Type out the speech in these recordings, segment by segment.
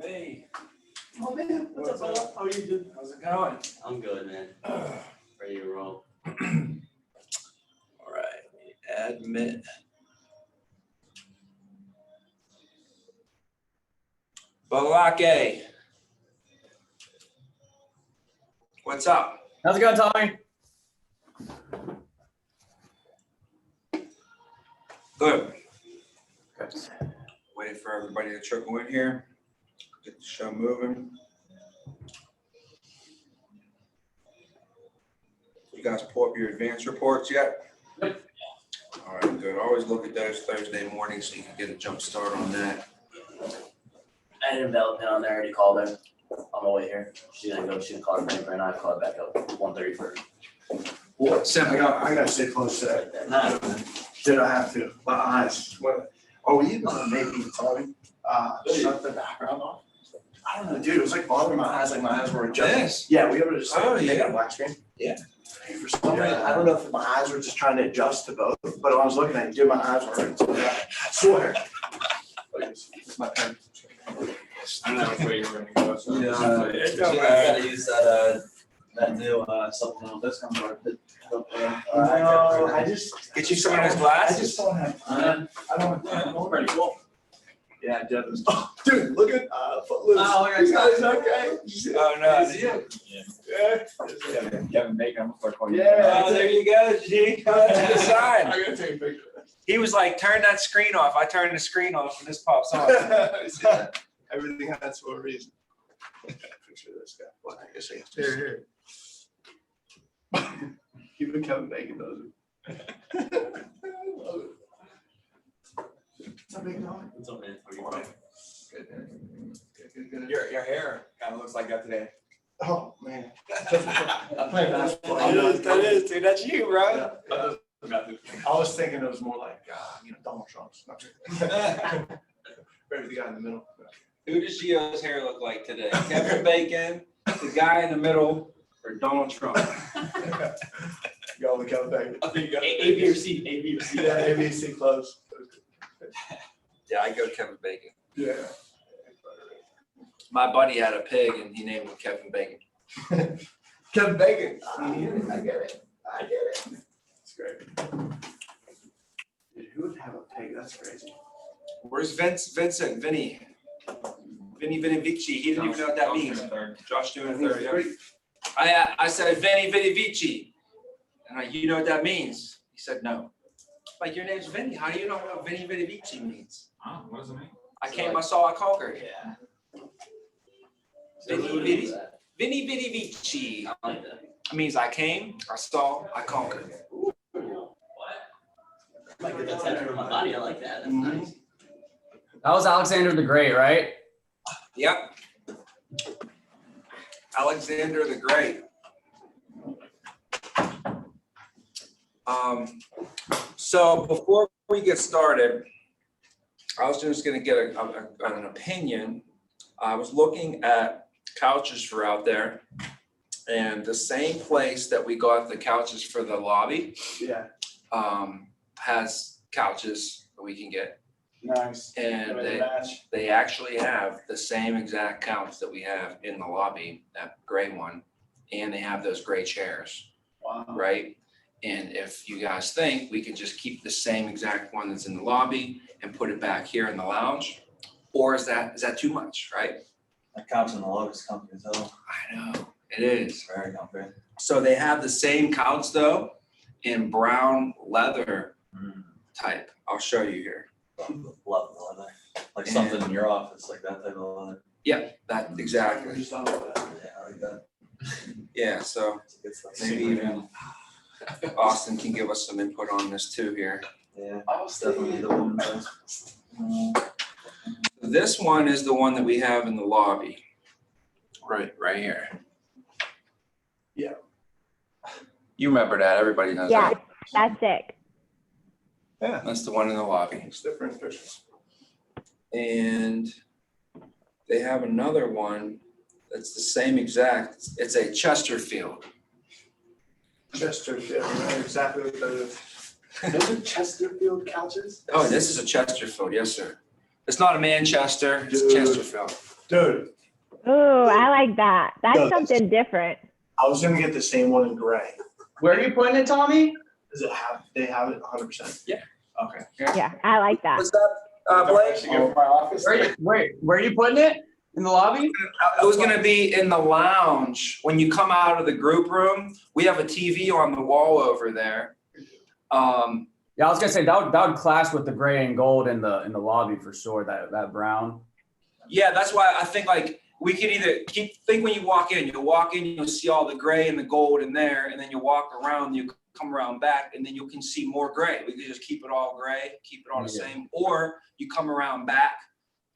Hey. Oh man, what's up, fella? How are you doing? How's it going? I'm good, man. Ready to roll. All right. Admit. Balake. What's up? How's it going, Tommy? Good. Good. Waiting for everybody to trickle in here. Get the show moving. You guys pull up your advance reports yet? Yep. All right, good. Always look at those Thursday mornings so you can get a jump start on that. I had a belt down there. I already called her on my way here. She's gonna go. She's gonna call her friend, and I call her back up 1:30 for Well, Sam, I gotta stay close to that. Nah. Did I have to? My eyes. What? Are we even making Tommy? Shut the background off. I don't know, dude. It was like bothering my eyes. Like my eyes were adjusting. Yes. Yeah, we able to just Oh, make yeah. a black screen. Yeah. For some reason, I don't know if my eyes were just trying to adjust to both, but when I was looking at it, dude, my eyes were hurting. So I swear. It's my pen. I don't know which way you were gonna go. So. Yeah. You gotta use that new supplemental discount card. No, I just. Get you some of those I glasses. just don't have time. I don't have time. Pretty cool. Yeah, Devin. Oh, dude, look at Footloose. Oh, You guys okay? Oh, no. You see him? Yeah. Kevin Bacon, I'm gonna start calling you. Yeah. Oh, there you go, G. That's a good sign. I gotta take a picture of He was like, turn that screen off. I turned the screen off and this pops on. that. See that? Everything happens for a reason. Picture of this guy. Well, I guess I have to. Here. Even Kevin Bacon does it. I love it. What's up, big dog? What's up, man? How are you? Good, man. Good. Your hair kind of looks like that today. Oh, man. I play basketball. That is, dude. That's you, bro. Yeah. I was thinking it was more like, Donald Trump's. Maybe the guy in the middle. Who does Gio's hair look like today? Kevin Bacon, the guy in the middle, or Donald Trump? Go with Kevin Bacon. I think you got A, B, or C. A, B, or C. Yeah, ABC close. Yeah, I go Kevin Bacon. Yeah. My buddy had a pig and he named him Kevin Bacon. Kevin Bacon. I get it. It's great. Dude, who would have a pig? That's crazy. Where's Vincent? Vinny Vici. He didn't even know what that means. Josh doing a third. Yeah. I said Vinny Vici. And you know what that means? He said no. Like, your name's Vinny. How do you know what Vinny Vici means? Oh, what does it mean? I saw a conquer. Yeah. Vinny Vici. I like that. It means I came, I saw, I conquered. Might get that tattooed on my body. I like that. That's Mhm. nice. That was Alexander the Great, right? Yep. Alexander the Great. So before we get started, I was just gonna get an opinion. I was looking at couches for out there, and the same place that we got the couches for the lobby Yeah, has couches that we can get. nice. And Ready to match? they actually have the same exact couch that we have in the lobby, that gray one, and they have those gray chairs, Wow. right? And if you guys think we can just keep the same exact one that's in the lobby and put it back here in the lounge, or is that too much, right? That couch in the lobby is comfy as hell. I know, it is. It's very comfy. So they have the same couch though, in brown leather type. I'll show you here. Love the leather. Like something in your office, like that type of leather. Yeah, that exactly. Just on that. Yeah, I like that. Yeah, so It's a good stuff. maybe even Austin can give us some input on this too here. Yeah, I it's definitely the woman best. This one is the one that we have in the lobby. Right here. Yeah. You remember that, everybody knows Yeah, that. that's it. Yeah, That's the one in the lobby. it's different pictures. And they have another one that's the same exact, it's a Chesterfield. Chesterfield, I know exactly what that is. Those are Chesterfield couches? Oh, this is a Chesterfield, yes, sir. It's not a Manchester, it's a Dude. Chesterfield. Dude, Ooh, I like that. That's No, something different. I was gonna get the same one in gray. Where are you putting it, Tommy? Does it have, they have it 100%? Yeah. Okay. Yeah, I like that. What's that, Blake? my office. Where are you putting it? In the lobby? It was gonna be in the lounge. When you come out of the group room, we have a TV on the wall over there. Yeah, I was gonna say that would clash with the gray and gold in the lobby for sure. That brown. Yeah, that's why I think like we could either think when you walk in, you'll see all the gray and the gold in there, and then you walk around, you come around back, and then you can see more gray. We could just keep it all gray, keep it all the same, or you come around back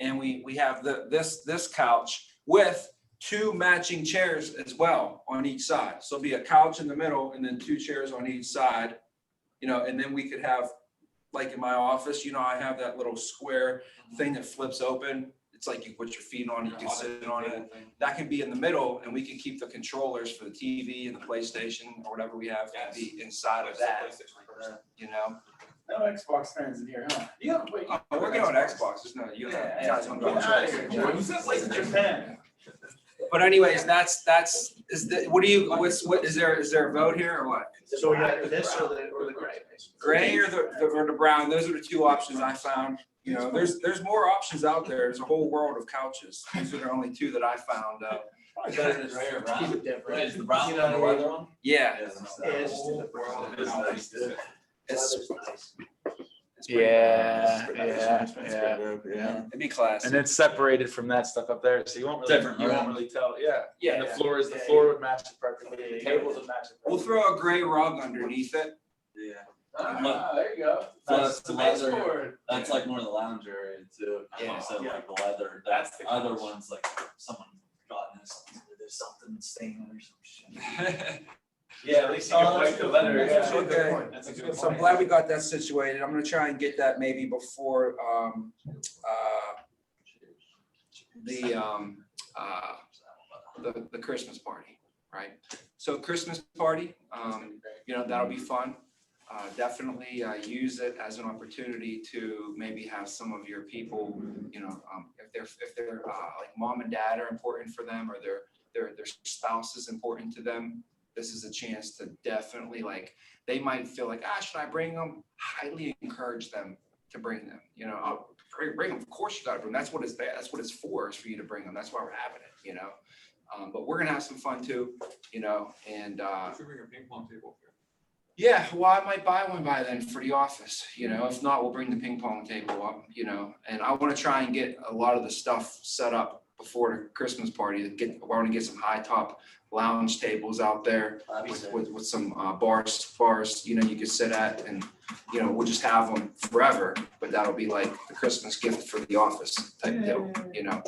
and we have this couch with two matching chairs as well on each side. So it'll be a couch in the middle and then two chairs on each side, and then we could have, like in my office, I have that little square thing that flips open. It's like you put your feet on it, you can sit on it. That can be in the middle, and we can keep the controllers for the TV and the PlayStation or whatever we have to be inside of that, No Xbox fans in here, huh? Yeah, we're working on Xbox, there's no, you guys don't go. Japan. But anyways, is there a vote here or what? So we got this or the gray? Gray or the brown? Those are the two options I found. There's more options out there. There's a whole world of couches. These are the only two that I found. Keep it different. Is the brown one the leather one? Yeah. Yeah, it's just in the brown. It is nice. It's pretty Yeah, nice. yeah. It'd be classic. And it's separated from that stuff up there, so you won't Different, really tell. Yeah. Yeah. And the floor would match it perfectly. The tables would match it perfectly. We'll throw a gray rug underneath it. Yeah. Ah, there you go. Plus the leather, baseboard. that's like more the lounge area too. Yeah. So like the leather, That's that's the other couch. ones like someone gotten this, there's something staying or some shit. Yeah, at least you can wipe the leather. That's a Yeah. good point. That's a good So I'm point. glad we got that situated. I'm gonna try and get that maybe before the Christmas party, right? So Christmas party, that'll be fun. Definitely use it as an opportunity to maybe have some of your people, if they're like mom and dad are important for them, or their spouse is important to them. This is a chance to definitely, they might feel like, should I bring them? Highly encourage them to bring them. I'll bring them. Of course you got to bring them. That's what it's there. That's what it's for, is for you to bring them. That's why we're having it. But we're gonna have some fun too. And Should bring a ping pong table here. yeah, well, I might buy one by then for the office. If not, we'll bring the ping pong table up. And I want to try and get a lot of the stuff set up before the Christmas party. I want to get some high top lounge tables out there with some bars, you know, you could sit at, and, you know, we'll just have them forever, but that'll be like the Christmas gift for the office type deal, you know?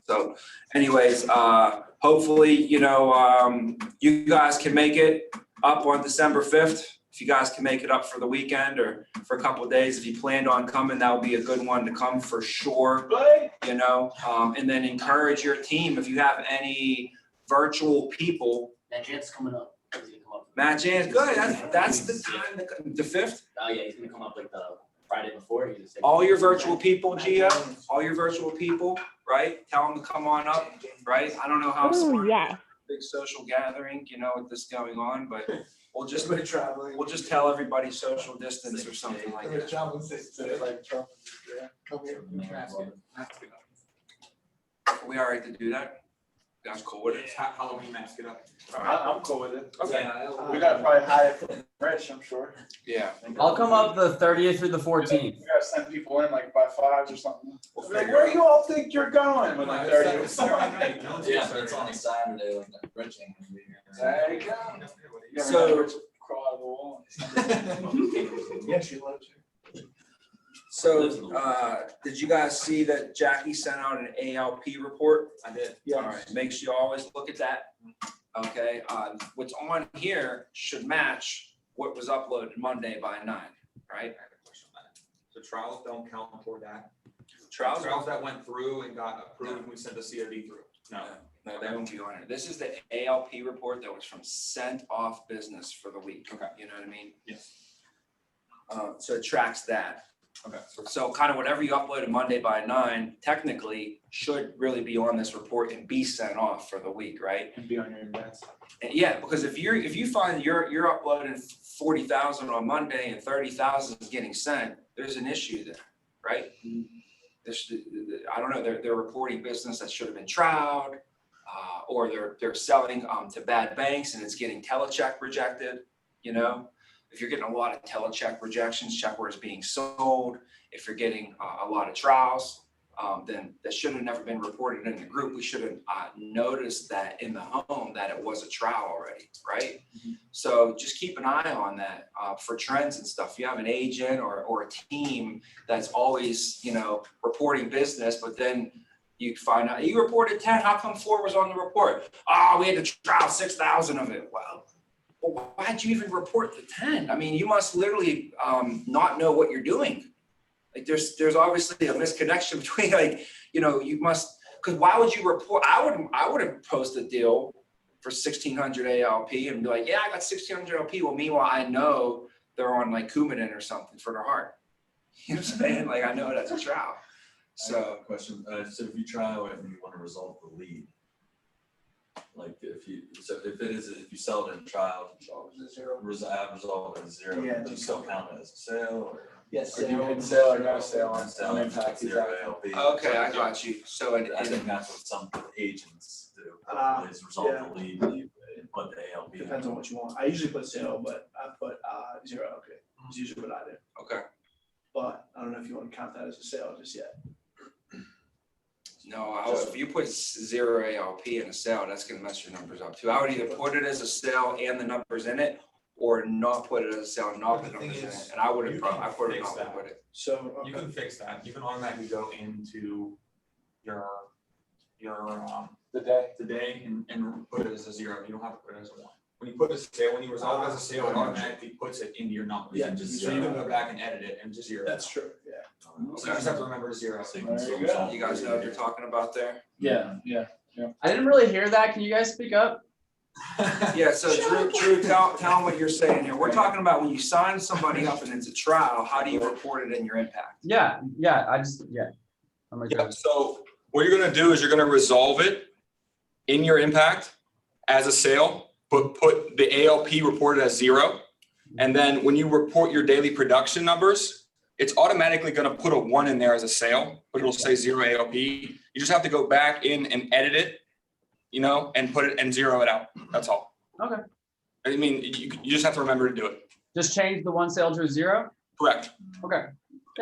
So anyways, hopefully, you know, you guys can make it up on December 5th. If you guys can make it up for the weekend or for a couple of days, if you planned on coming, that would be a good one to come for sure, you know? And then encourage your team, if you have any virtual people. That Jan's coming up. He's gonna come up. Matt Jan's good, that's the time, the 5th. Oh, yeah, he's gonna come up like the Friday before. All your virtual people, Gia, all your virtual people, right? Tell them to come on up, right? I don't know how Ooh, smart, yes. big social gathering, you know, with this going on, but we'll just traveling. we'll just tell everybody social distance or something like that. Traveling like Trump. Come here. We all right to do that? You guys cool with it? Halloween mask it up. I'm cool with it. Okay. We gotta probably hide it from Rich, I'm sure. Yeah. I'll come up the 30th through the 14th. We gotta send people in like by 5 or something. We'll Like, figure where it you all think you're going? With like 30. Yeah, but it's on a Saturday, like that Rich ain't gonna be here. There you go. You So- ever Rich crawl out of the wall? Yeah, she loves you. So, did you guys see that Jackie sent out an ALP report? I did. All right, make sure you always look at that. Okay, what's on here should match what was uploaded Monday by 9, right? So trials don't count toward that. Trials, Trials that went through and got approved, we sent the COD through. No. no, that won't be on here. This is the ALP report that was from sent off business for the week. Okay. You know what I mean? Yes. So it tracks that. Okay. So kind of whatever you uploaded Monday by 9, technically should really be on this report and be sent off for the week, right? And be on your index. And yeah, because if you find you're uploading 40,000 on Monday and 30,000 is getting sent, there's an issue there, right? There's, I don't know, they're reporting business that should have been trowed, or they're selling to bad banks and it's getting telecheck rejected, you know? If you're getting a lot of telecheck rejections, check where it's being sold, if you're getting a lot of trials, then that should have never been reported in the group. We should have noticed that in the home that it was a trial already, right? So just keep an eye on that for trends and stuff. If you have an agent or a team that's always, you know, reporting business, but then you find out you reported 10, how come 4 was on the report? Oh, we had to trial 6,000 of it. Well, why'd you even report the 10? I mean, you must literally not know what you're doing. Like there's obviously a misconnection between, like, you know, you must, because why would you report? I wouldn't post a deal for 1,600 ALP and be like, yeah, I got 1,600 ALP. Well, meanwhile, I know they're on like Coumadin or something for their heart. You know what I'm saying? Like, I know that's a trial. So Question, so if you trial it and you want to resolve the lead, like if you sell it in trial, resolve it as 0, Yeah, do you still count it as a sale or? Yes, Or do you sale, sale or no sale on Sell it impact. at 0 ALP? okay, I got you. So I think that's what some agents do, is resolve yeah. the lead and put the ALP. Depends on what you want. I usually put sale, but I put 0. Okay, it's usually what I do. okay. But I don't know if you want to count that as a sale just yet. No, if you put 0 ALP in a sale, that's gonna mess your numbers up too. I would either put it as a sale and the numbers in it, or not put it as a sale and not But put the numbers thing in is, it. And I would you have, can I would have fix probably that. put it. So, You can fix that. You can automatically go into your the day. the day and put it as a 0. You don't have to put it as a 1. When you put a sale, when you resolve it as a sale, it automatically puts it into your numbers. Yeah, And just so you can zero. go back and edit it and just 0. That's true, yeah. So you just have to remember to 0. So you There can you still go. resolve You guys the know what lead. you're talking about there? Yeah, yeah. I didn't really hear that. Can you guys speak up? Yeah, so Drew, tell them what you're saying here. We're talking about when you sign somebody up and it's a trial, how do you report it in your impact? Yeah. I'm like, Yeah, so what you're gonna do is you're gonna resolve it in your impact as a sale, but put the ALP reported as 0. And then when you report your daily production numbers, it's automatically gonna put a 1 in there as a sale, but it'll say 0 ALP. You just have to go back in and edit it, you know, and put it and 0 it out. That's all. Okay. I mean, you just have to remember to do it. just change the 1 sale to a 0? Correct. Okay.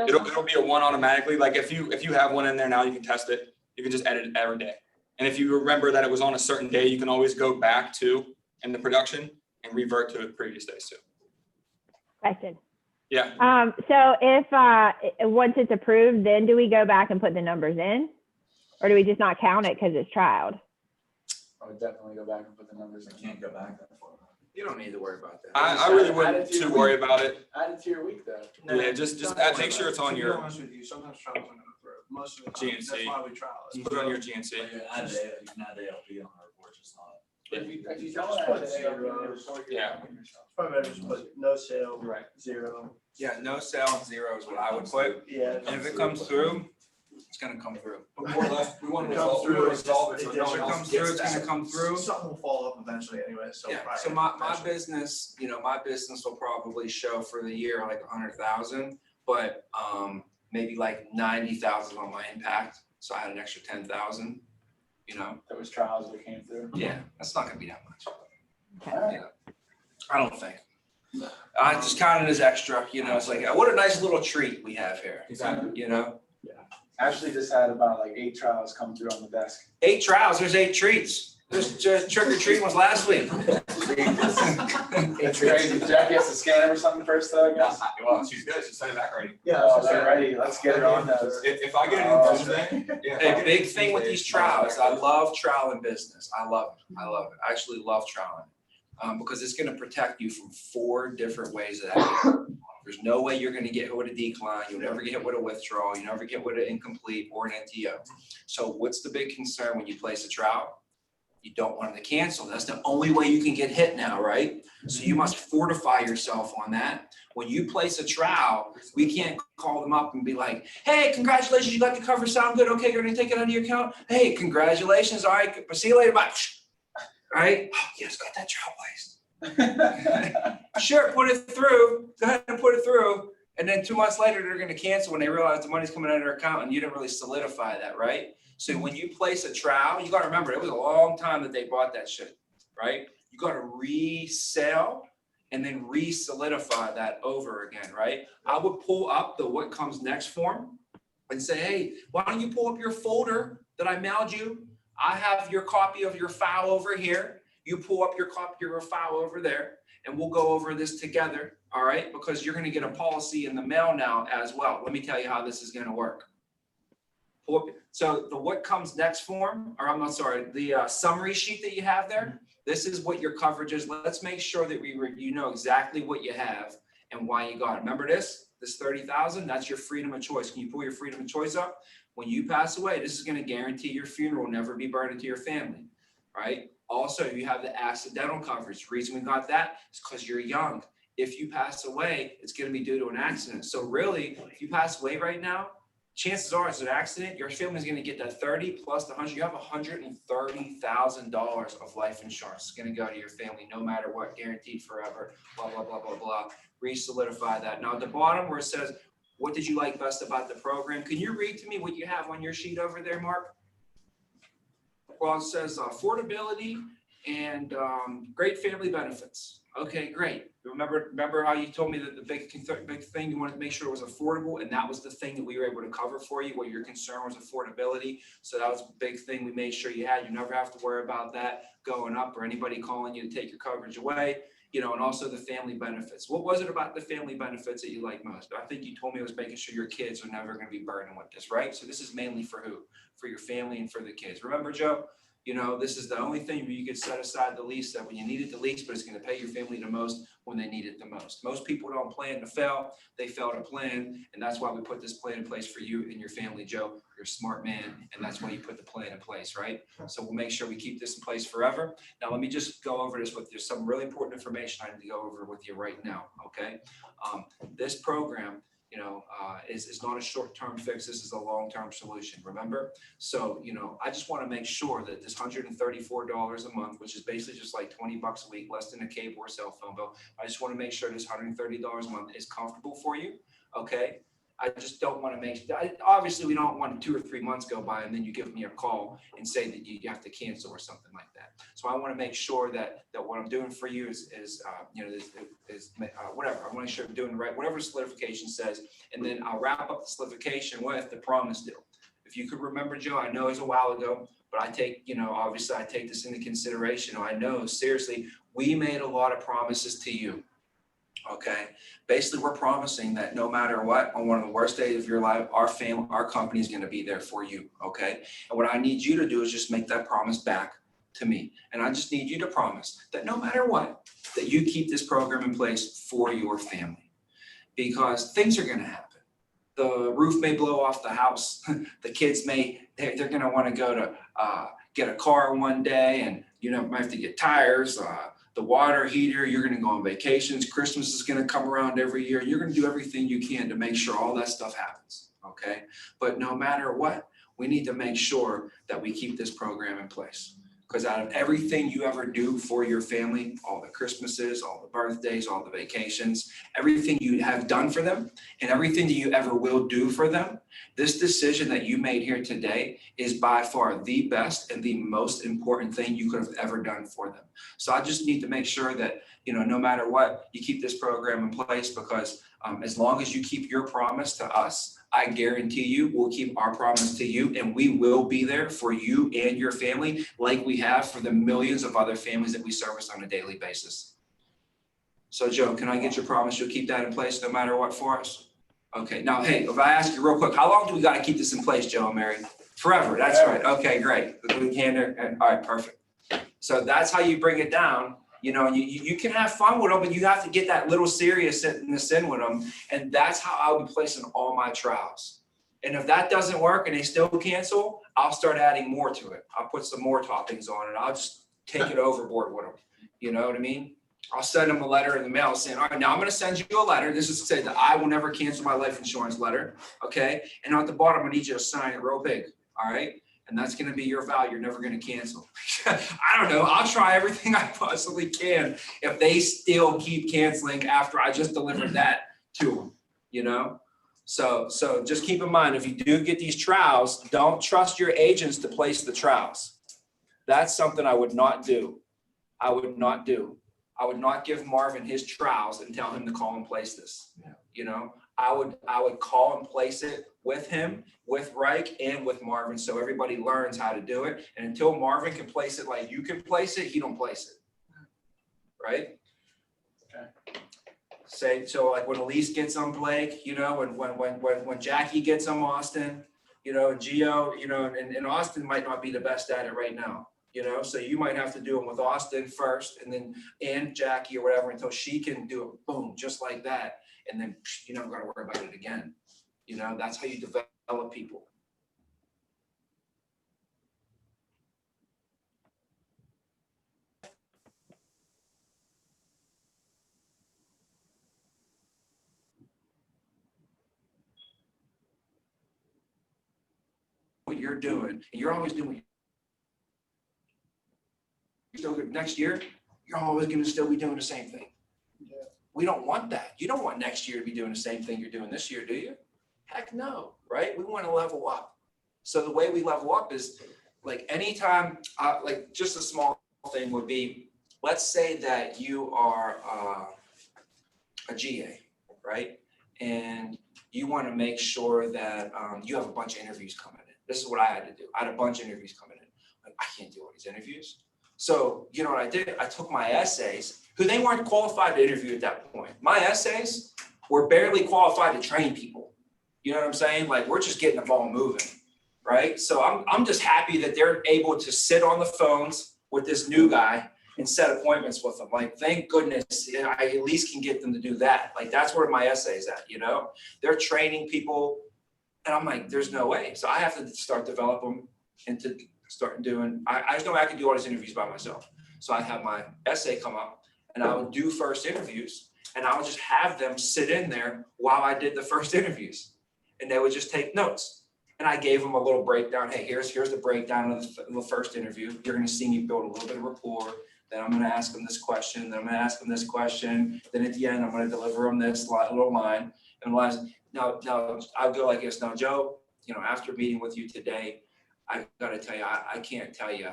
It'll be a 1 automatically. Like if you have 1 in there now, you can test it. You can just edit it every day. And if you remember that it was on a certain day, you can always go back to in the production and revert to the previous days too. Question. Yeah. So if, once it's approved, then do we go back and put the numbers in? Or do we just not count it because it's trialed? I would definitely go back and put the numbers in. Can't go back that far. You don't need to worry about that. I really wouldn't too worry about it. Add it to your week though. Yeah, just make sure it's on To be your honest with you, sometimes trials don't go through. Most of the time, that's GNC. why we trial it. put it on your GNC. You can add ALP on our report, just not. If you Just don't put add zero. it, you're report, you're Yeah. fucking yourself. Probably better just put no sale, Right. 0. Yeah, no sale and 0 is what I would put. Yeah. And if it comes through, it's gonna come through. But more or less, we want to It comes resolve, we through, want to it's resolve it just- so it no just one If it else comes through, gets it's that. gonna come through. Something will fall off eventually anyway, so. Yeah, probably so my eventually. business, my business will probably show for the year like 100,000, but maybe like 90,000 on my impact. So I had an extra 10,000, There was trials that came through. Yeah, that's not gonna be that much. Okay. I don't think. I just count it as extra, it's like, what a nice little treat we have here, Exactly. Ashley just had about like 8 trials come through on the desk. 8 trials, there's 8 treats. Just trick or treat was last week. It's crazy. Jackie has to scan them or something first though, I guess. Well, she's good, she's sending it back already. Yeah. Oh, get ready. Let's get her on those. If I get it in Tuesday, yeah. if I A get it big in thing with Tuesday, these it's coming trials, back. I love trial in business. I love it. I actually love trialing. Because it's gonna protect you from 4 different ways of that. There's no way you're gonna get hit with a decline, you'll never get hit with a withdrawal, you never get with an incomplete or an NTO. So what's the big concern when you place a trial? You don't want them to cancel. That's the only way you can get hit now, right? So you must fortify yourself on that. When you place a trial, we can't call them up and be like, hey, congratulations, you got the cover, sound good, okay, you're gonna take it out of your account. Hey, congratulations, all right, see you later, bye. Right? Oh, yes, got that trial placed. Sure, put it through. Go ahead and put it through. And then 2 months later, they're going to cancel when they realize the money's coming out of their account and you didn't really solidify that, right? So when you place a trial, you got to remember, it was a long time that they bought that shit, right? You got to resell and then re-solidify that over again, right? I would pull up the what comes next form and say, hey, why don't you pull up your folder that I mailed you? I have your copy of your file over here. You pull up your copy of your file over there and we'll go over this together, all right? Because you're gonna get a policy in the mail now as well. Let me tell you how this is gonna work. Pull up, so the what comes next form, or I'm not sorry, the summary sheet that you have there, this is what your coverage is. Let's make sure that you know exactly what you have and why you got it. Remember this 30,000, that's your freedom of choice. Can you pull your freedom of choice up? When you pass away, this is gonna guarantee your funeral will never be burned into your family, right? Also, you have the accidental coverage. The reason we got that is because you're young. If you pass away, it's gonna be due to an accident. So really, if you pass away right now, chances are it's an accident, your family's gonna get that 30 plus the 100, you have $130,000 of life insurance. It's gonna go to your family no matter what, guaranteed forever, blah, blah, blah, blah, blah. Re-solidify that. Now at the bottom where it says, what did you like best about the program? Can you read to me what you have on your sheet over there, Mark? Well, it says affordability and great family benefits. Okay, great. Remember how you told me that the big thing you wanted to make sure it was affordable, and that was the thing that we were able to cover for you. What your concern was affordability. So that was a big thing we made sure you had. You never have to worry about that going up or anybody calling you to take your coverage away. And also the family benefits. What was it about the family benefits that you like most? I think you told me it was making sure your kids are never going to be burdened with this, right? So this is mainly for who? For your family and for the kids. Remember, Joe, this is the only thing where you could set aside the least that when you need it the least, but it's going to pay your family the most when they need it the most. Most people don't plan to fail. They fail to plan. And that's why we put this plan in place for you and your family, Joe. You're a smart man. And that's why you put the plan in place, right? So we'll make sure we keep this in place forever. Now, let me just go over this with you. Some really important information I need to go over with you right now, okay? This program, is not a short-term fix. This is a long-term solution, remember? So, I just want to make sure that this $134 a month, which is basically just like $20 a week, less than a cable or cell phone bill. I just want to make sure this $130 a month is comfortable for you, okay? I just don't want to obviously we don't want 2 or 3 months go by and then you give me a call and say that you have to cancel or something like that. So I want to make sure that what I'm doing for you is whatever. I want to make sure I'm doing the right, whatever solidification says, and then I'll wrap up the solidification with the promise deal. if you could remember, Joe, I know it's a while ago, but I take, obviously I take this into consideration. I know, seriously, we made a lot of promises to you. Okay, basically we're promising that no matter what, on one of the worst days of your life, our family, our company is going to be there for you. Okay, and what I need you to do is just make that promise back to me. And I just need you to promise that no matter what, that you keep this program in place for your family, because things are going to happen. The roof may blow off the house. The kids they're going to want to go to get a car one day, and might have to get tires, the water heater. You're going to go on vacations. Christmas is going to come around every year. You're going to do everything you can to make sure all that stuff happens. Okay, but no matter what, we need to make sure that we keep this program in place. Because out of everything you ever do for your family, all the Christmases, all the birthdays, all the vacations, everything you have done for them and everything that you ever will do for them, this decision that you made here today is by far the best and the most important thing you could have ever done for them. So I just need to make sure that, no matter what, you keep this program in place, because as long as you keep your promise to us, I guarantee you we'll keep our promise to you, and we will be there for you and your family like we have for the millions of other families that we service on a daily basis. So Joe, can I get your promise you'll keep that in place no matter what for us? Okay, now, hey, if I ask you real quick, how long do we got to keep this in place, Joe and Mary? Forever, that's right. Okay, great. We can, all right, perfect. So that's how you bring it down. You can have fun with them, but you have to get that little seriousness in with them. And that's how I'll be placing all my trials. And if that doesn't work and they still cancel, I'll start adding more to it. I'll put some more toppings on it. I'll just take it overboard with them. You know what I mean? I'll send them a letter in the mail saying, all right, now I'm going to send you a letter. This is to say that I will never cancel my life insurance letter. Okay. And at the bottom, I need you to sign it real big. All right. And that's going to be your vow. You're never going to cancel. I don't know. I'll try everything I possibly can if they still keep canceling after I just delivered that to them, So just keep in mind, if you do get these trials, don't trust your agents to place the trials. That's something I would not do. I would not give Marvin his trials and tell him to call and place this. I would call and place it with him, with Reich, and with Marvin, so everybody learns how to do it. And until Marvin can place it like you can place it, he don't place it. Right? Okay. So like when Elise gets on Blake, when Jackie gets on Austin, and Gio, and Austin might not be the best at it right now. So you might have to do them with Austin first, and Jackie or whatever, until she can do it, boom, just like that. And then you don't got to worry about it again. That's how you develop people. What you're doing, and you're always doing. Next year, you're always going to still be doing the same thing. Yeah. We don't want that. You don't want next year to be doing the same thing you're doing this year, do you? Heck no, right? We want to level up. So the way we level up is like anytime, like just a small thing would be, let's say that you are a GA, right? And you want to make sure that you have a bunch of interviews coming in. This is what I had to do. I had a bunch of interviews coming in. Like, I can't do all these interviews. So, you know what I did? I took my essays, who they weren't qualified to interview at that point. My essays were barely qualified to train people. You know what I'm saying? Like, we're just getting the ball moving, right? So I'm just happy that they're able to sit on the phones with this new guy and set appointments with them. Like, thank goodness I at least can get them to do that. Like, that's where my essay's at, They're training people, and I'm like, there's no way. So I have to start developing into start doing, I just know I can do all these interviews by myself. So I have my essay come up, and I would do first interviews, and I would just have them sit in there while I did the first interviews, and they would just take notes. And I gave them a little breakdown. Hey, here's the breakdown of the first interview. You're going to see me build a little bit of rapport. Then I'm going to ask them this question. Then I'm going to ask them this question. Then at the end, I'm going to deliver them this little line. And now I'll go like this. Now, Joe, after meeting with you today, I got to tell you, I can't tell you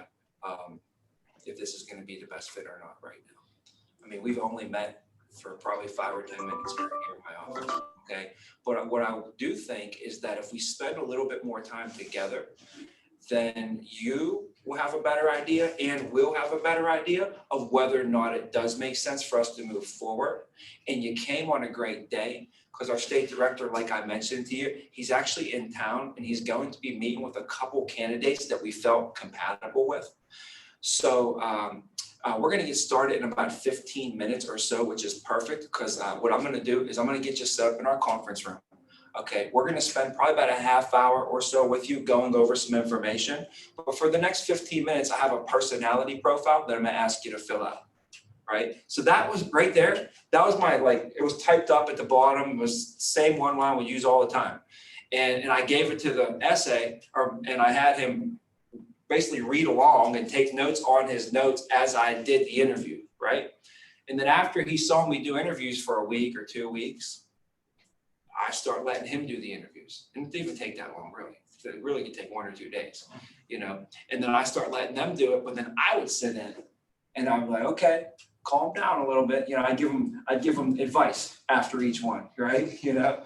if this is going to be the best fit or not right now. I mean, we've only met for probably 5 or 10 minutes here in my office, okay? But what I do think is that if we spend a little bit more time together, then you will have a better idea and we'll have a better idea of whether or not it does make sense for us to move forward. And you came on a great day because our state director, like I mentioned to you, he's actually in town and he's going to be meeting with a couple candidates that we felt compatible with. So we're gonna get started in about 15 minutes or so, which is perfect because what I'm gonna do is I'm gonna get you set up in our conference room. Okay, we're gonna spend probably about a half hour or so with you going over some information. But for the next 15 minutes, I have a personality profile that I'm gonna ask you to fill out, right? So that was right there. That was my, it was typed up at the bottom. It was the same one line we use all the time. And I gave it to the essay, and I had him basically read along and take notes on his notes as I did the interview, right? And then after he saw me do interviews for a week or 2 weeks, I start letting him do the interviews. And it didn't even take that long, really. It really could take 1 or 2 days, you know? And then I start letting them do it, but then I would sit in and I'm like, okay, calm down a little bit. You know, I'd give them advice after each one, right? You know?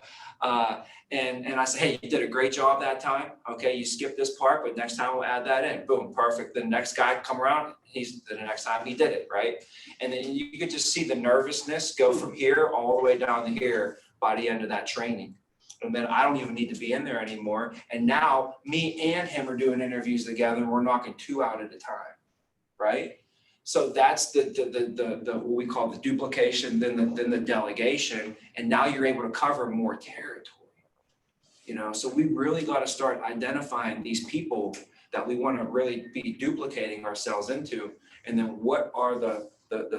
And I say, hey, you did a great job that time. Okay, you skipped this part, but next time we'll add that in. Boom, perfect. The next guy come around, the next time he did it, right? And then you could just see the nervousness go from here all the way down to here by the end of that training. And then I don't even need to be in there anymore. And now me and him are doing interviews together and we're knocking 2 out at a time, right? So that's the what we call the duplication, then the delegation, and now you're able to cover more territory. You know, so we really got to start identifying these people that we want to really be duplicating ourselves into, and then what are the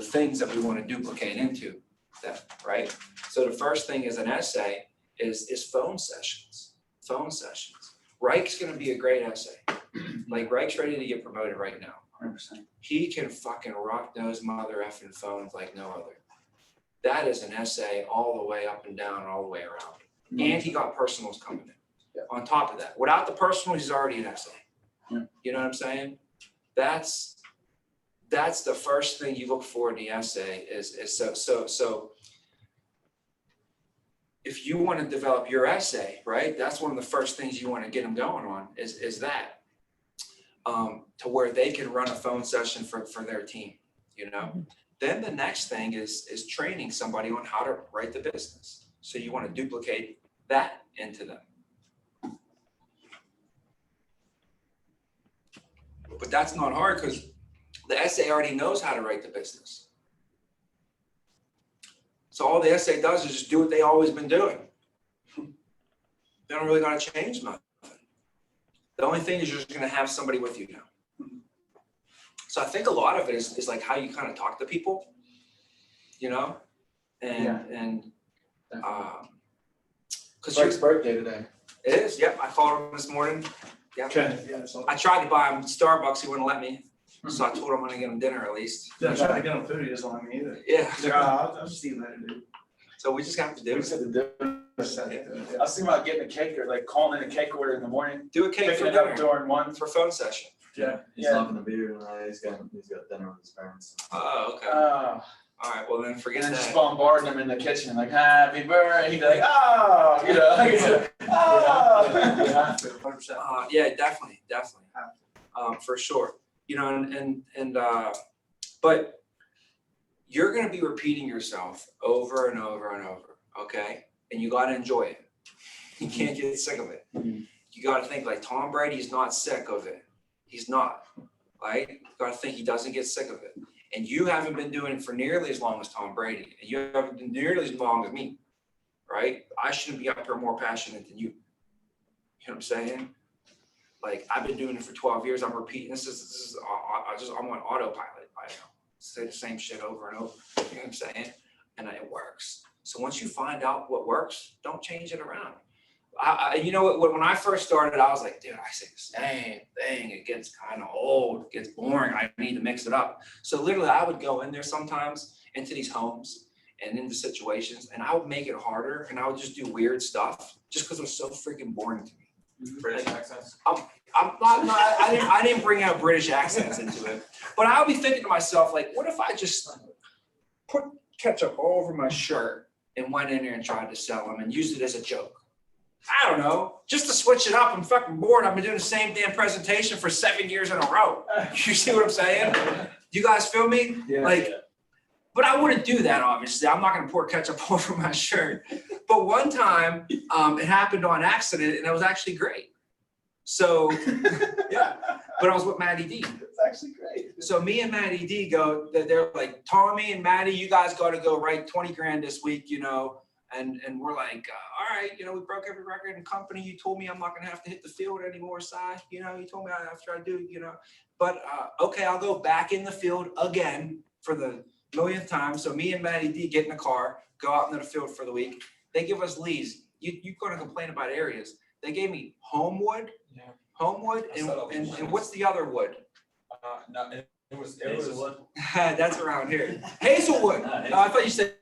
things that we want to duplicate into them, right? So the first thing is an essay is phone sessions. Phone sessions. Reich's going to be a great essay. Like Reich's ready to get promoted right now. 100%. He can fucking rock those mother effing phones like no other. That is an essay all the way up and down, all the way around. And he got personals coming in. Yeah. On top of that, without the personal, he's already an essay. Yeah. You know what I'm saying? That's the first thing you look for in the essay is so. If you want to develop your essay, right? That's one of the first things you want to get them going on is that to where they can run a phone session for their team. You know. Mm-hmm. Then the next thing is training somebody on how to write the business. So you want to duplicate that into them. But that's not hard because the essay already knows how to write the business. So all the essay does is just do what they always been doing. They don't really got to change nothing. The only thing is you're just going to have somebody with you now. So I think a lot of it is like how you kind of talk to people, you know, and because It's Mike's birthday today. it is. Yep, I called him this morning. Yeah, Okay, yeah, so. I tried to buy him Starbucks. He wouldn't let me, so I told him I'm gonna get him dinner at least. Yeah, I tried to get him food, he doesn't want me either. Yeah. He's like, I'll just eat later, dude. So we just have to do I'll see about getting a cake or like calling in a cake order in the morning, a cake for picking it up dinner during one. for phone session. Yeah. He's Yeah. loving the beer tonight. He's got dinner with his parents. Oh, okay. All right. Well, then forget And then just that. bombarding him in the kitchen, like, happy birthday. He'd be like, oh, you know, like, oh. You have to, 100%. Yeah, definitely. For sure. You know, but you're going to be repeating yourself over and over and over. Okay. And you got to enjoy it. You can't get sick of it. Mhm. You got to think like Tom Brady's not sick of it. He's not. Right. You got to think he doesn't get sick of it. And you haven't been doing it for nearly as long as Tom Brady. And you haven't been nearly as long as me. Right. I shouldn't be up here more passionate than you. You know what I'm saying? Like I've been doing it for 12 years. I'm repeating. I'm on autopilot. I say the same shit over and over. You know what I'm saying? And it works. So once you find out what works, don't change it around. You know what? When I first started, I was like, dude, I say the same thing. It gets kind of old. It gets boring. I need to mix it up. So literally, I would go in there sometimes into these homes and into situations, and I would make it harder, and I would just do weird stuff just because it was so freaking boring to me. British accents. I didn't bring out British accents into it, but I would be thinking to myself, like, what if I just put ketchup all over my shirt and went in there and tried to sell them and used it as a joke. I don't know, just to switch it up. I'm fucking bored. I've been doing the same damn presentation for 7 years in a row. You see what I'm saying? You guys feel me? Yeah. Like, but I wouldn't do that, obviously. I'm not gonna pour ketchup over my shirt. But one time, it happened on accident and it was actually great. So, yeah, but I was with Maddie D. It's actually great. So me and Maddie D go, they're like, Tommy and Maddie, you guys got to go write 20 grand this week, you know? And we're like, all right, you know, we broke every record in company. You told me I'm not going to have to hit the field anymore, Si. You know, you told me after I do, you know, but okay, I'll go back in the field again for the millionth time. So me and Maddie D get in the car, go out into the field for the week. They give us leads. You're going to complain about areas. They gave me Homewood, and what's the other wood? No, it was. That's around here. Hazelwood. No, I thought you said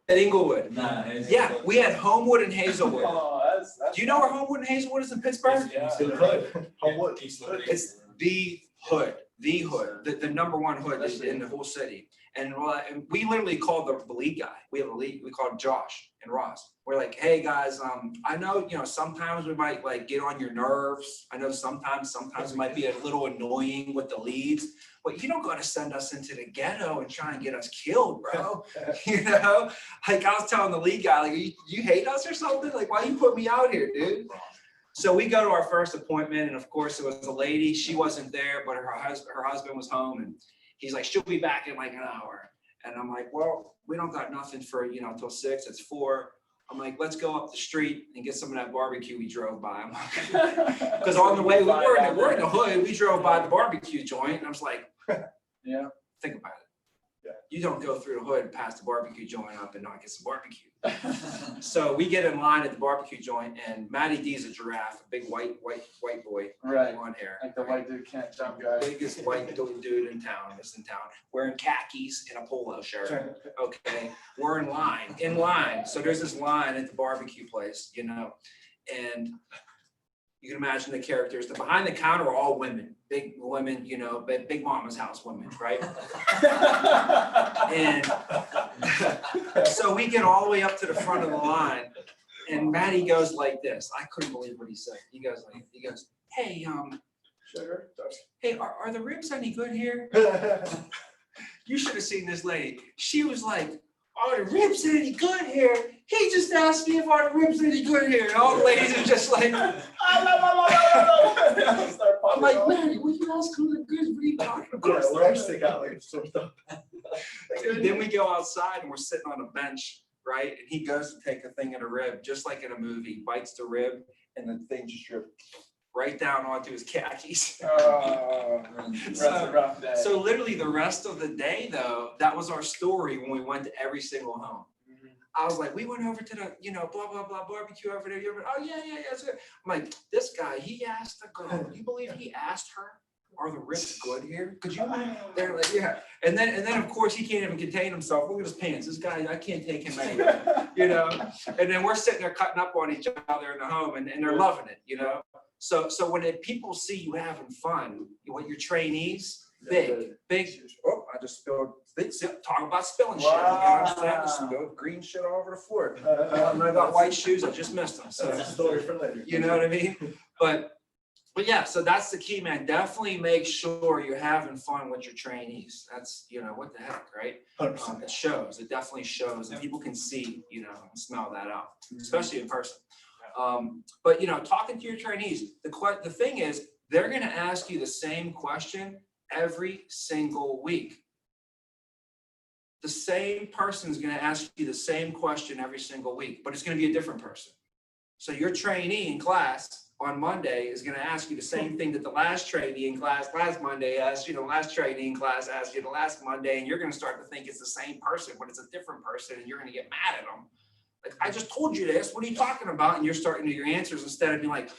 Inglewood. Nah, Yeah, we had Homewood and Hazelwood. Oh, that's Do you know where Homewood and Hazelwood is in Pittsburgh? Yeah. It's the hood, the number one hood in the whole city. And we literally called the lead guy. We have a lead, we called Josh and Ross. We're like, hey guys, I know, you know, sometimes we might like get on your nerves. I know sometimes it might be a little annoying with the leads, but you don't got to send us into the ghetto and try and get us killed, bro. You know, like I was telling the lead guy, like, you hate us or something? Like, why you put me out here, dude? So we go to our first appointment, and of course it was a lady. She wasn't there, but her husband was home, and he's like, she'll be back in like an hour. And I'm like, well, we don't got nothing for, you know, until 6, it's 4. I'm like, let's go up the street and get some of that barbecue we drove by. Because on the way, we're in the hood, we drove by the barbecue joint, and I was like, Yeah. think about it. Yeah. You don't go through the hood past the barbecue joint up and not get some barbecue. So we get in line at the barbecue joint, and Matty D's a giraffe, a big white boy, Right. blonde hair. Like the white dude can't jump guy. Biggest white dude in town, wearing khakis and a polo shirt. Okay, we're in line. So there's this line at the barbecue place, you know, and you can imagine the characters. The behind the counter are all women, big women, you know, big mama's house women, right? And so we get all the way up to the front of the line, and Matty goes like this. I couldn't believe what he said. He goes, hey, Sugar. hey, are the ribs any good here? You should have seen this lady. She was like, are the ribs any good here? He just asked me if are the ribs any good here. And all the ladies are just like, I'm like, Matty, what you asking the good? What are you talking about? Yeah, legs stick out like some stuff. Dude, then we go outside and we're sitting on a bench, right? And he goes to take a thing of the rib, just like in a movie, bites the rib, and the thing just drips right down onto his khakis. That's a rough day. So literally the rest of the day, though, that was our story when we went to every single home. I was like, we went over to the, you know, blah, blah, blah, barbecue over there. Oh, yeah, it's good. I'm like, this guy, he asked the girl, do you believe he asked her, are the ribs good here? Could you? They're like, yeah. And then of course, he can't even contain himself. Look at his pants. This guy, I can't take him anywhere, you know? And then we're sitting there cutting up on each other in the home, and they're loving it, you know? So when people see you having fun, what your trainees, big. Oh, I just spilled. Talk about spilling shit. You know what I'm saying? Just spilled green shit all over the floor. And I got white shoes. I just missed them. So That's a story for later. you know what I mean? But yeah, so that's the key, man. Definitely make sure you're having fun with your trainees. That's, you know, what the heck, right? 100%. It shows. It definitely shows, and people can see, you know, and smell that out, especially in person. But you know, talking to your trainees, the thing is, they're going to ask you the same question every single week. The same person is going to ask you the same question every single week, but it's going to be a different person. So your trainee in class on Monday is going to ask you the same thing that the last trainee in class last Monday asked you, the last trainee in class asked you the last Monday, and you're going to start to think it's the same person, but it's a different person, and you're going to get mad at them. Like, I just told you this, what are you talking about? And you're starting to do your answers instead of being like,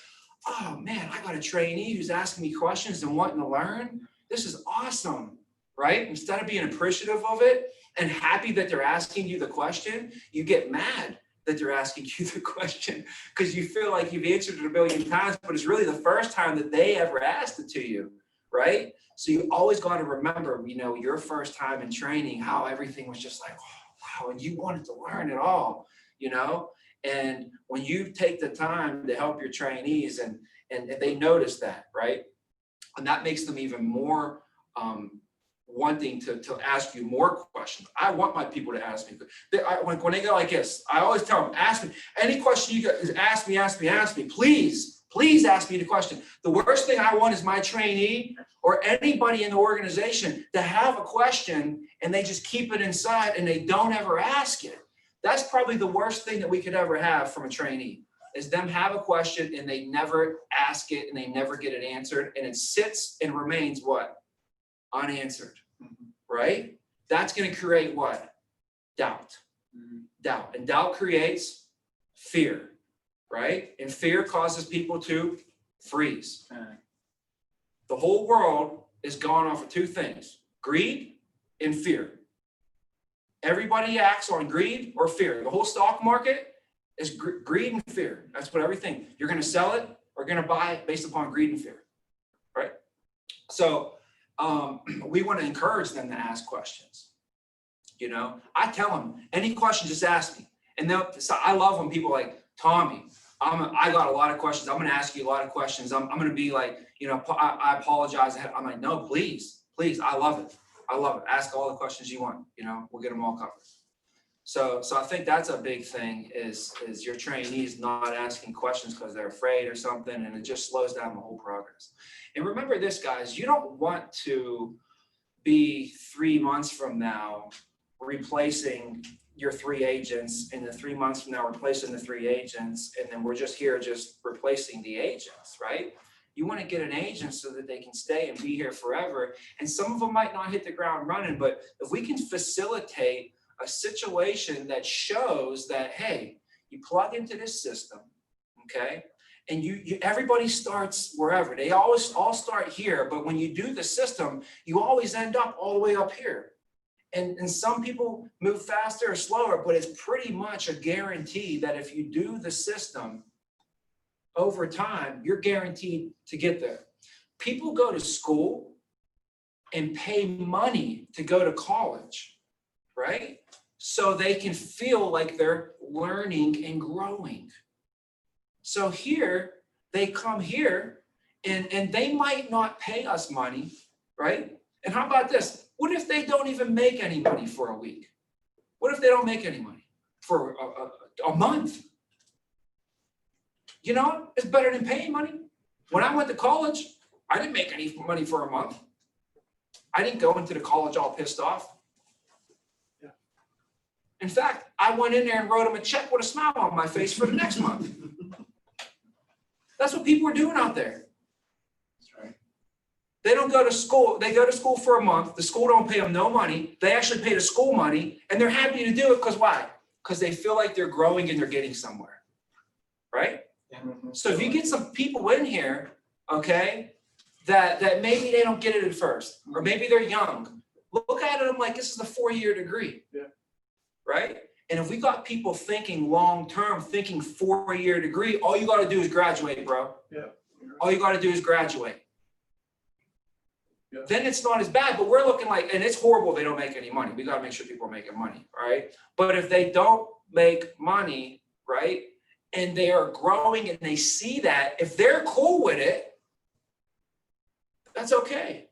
oh man, I got a trainee who's asking me questions and wanting to learn. This is awesome, right? Instead of being appreciative of it and happy that they're asking you the question, you get mad that they're asking you the question because you feel like you've answered it a billion times, but it's really the first time that they ever asked it to you, right? So you always got to remember, you know, your first time in training, how everything was just like, oh, wow, and you wanted to learn it all, you know? And when you take the time to help your trainees and they notice that, right? And that makes them even more wanting to ask you more questions. I want my people to ask me. When they go like this, I always tell them, ask me. Any question you got, ask me. Please ask me the question. The worst thing I want is my trainee or anybody in the organization to have a question and they just keep it inside and they don't ever ask it. That's probably the worst thing that we could ever have from a trainee, is them have a question and they never ask it and they never get it answered, and it sits and remains what? Unanswered, right? That's going to create what? Doubt. Doubt. And doubt creates fear, right? And fear causes people to freeze. The whole world is gone off of two things: greed and fear. Everybody acts on greed or fear. The whole stock market is greed and fear. That's what everything. You're going to sell it or going to buy it based upon greed and fear, right? So we want to encourage them to ask questions. You know, I tell them, any question, just ask me. And so I love when people are like, Tommy, I got a lot of questions. I'm going to ask you a lot of questions. I'm going to be like, you know, I apologize. I'm like, no, please, I love it. Ask all the questions you want, you know, we'll get them all covered. So I think that's a big thing is your trainees not asking questions because they're afraid or something, and it just slows down the whole progress. And remember this, guys, you don't want to be 3 months from now replacing your 3 agents, and then 3 months from now replacing the 3 agents, and then we're just here just replacing the agents, right? You want to get an agent so that they can stay and be here forever. And some of them might not hit the ground running, but if we can facilitate a situation that shows that, hey, you plug into this system, okay? And you everybody starts wherever. They always all start here, but when you do the system, you always end up all the way up here. And some people move faster or slower, but it's pretty much a guarantee that if you do the system over time, you're guaranteed to get there. People go to school and pay money to go to college, right? So they can feel like they're learning and growing. So here, they come here and they might not pay us money, right? And how about this? What if they don't even make any money for a week? What if they don't make any money for a month? You know, it's better than paying money. When I went to college, I didn't make any money for a month. I didn't go into the college all pissed off. Yeah. In fact, I went in there and wrote them a check with a smile on my face for the next month. That's what people are doing out there. That's right. They don't go to school. They go to school for a month. The school don't pay them no money. They actually pay the school money, and they're happy to do it because why? Because they feel like they're growing and they're getting somewhere, right? Yeah. So if you get some people in here, okay, that maybe they don't get it at first, or maybe they're young, look at them like this is a 4-year degree, Yeah. right? And if we got people thinking long-term, thinking 4-year degree, all you got to do is graduate, bro. Yeah. All you got to do is graduate. Yeah. Then it's not as bad, but we're looking like, and it's horrible they don't make any money. We got to make sure people are making money, right? But if they don't make money, right, and they are growing and they see that, if they're cool with it, that's okay.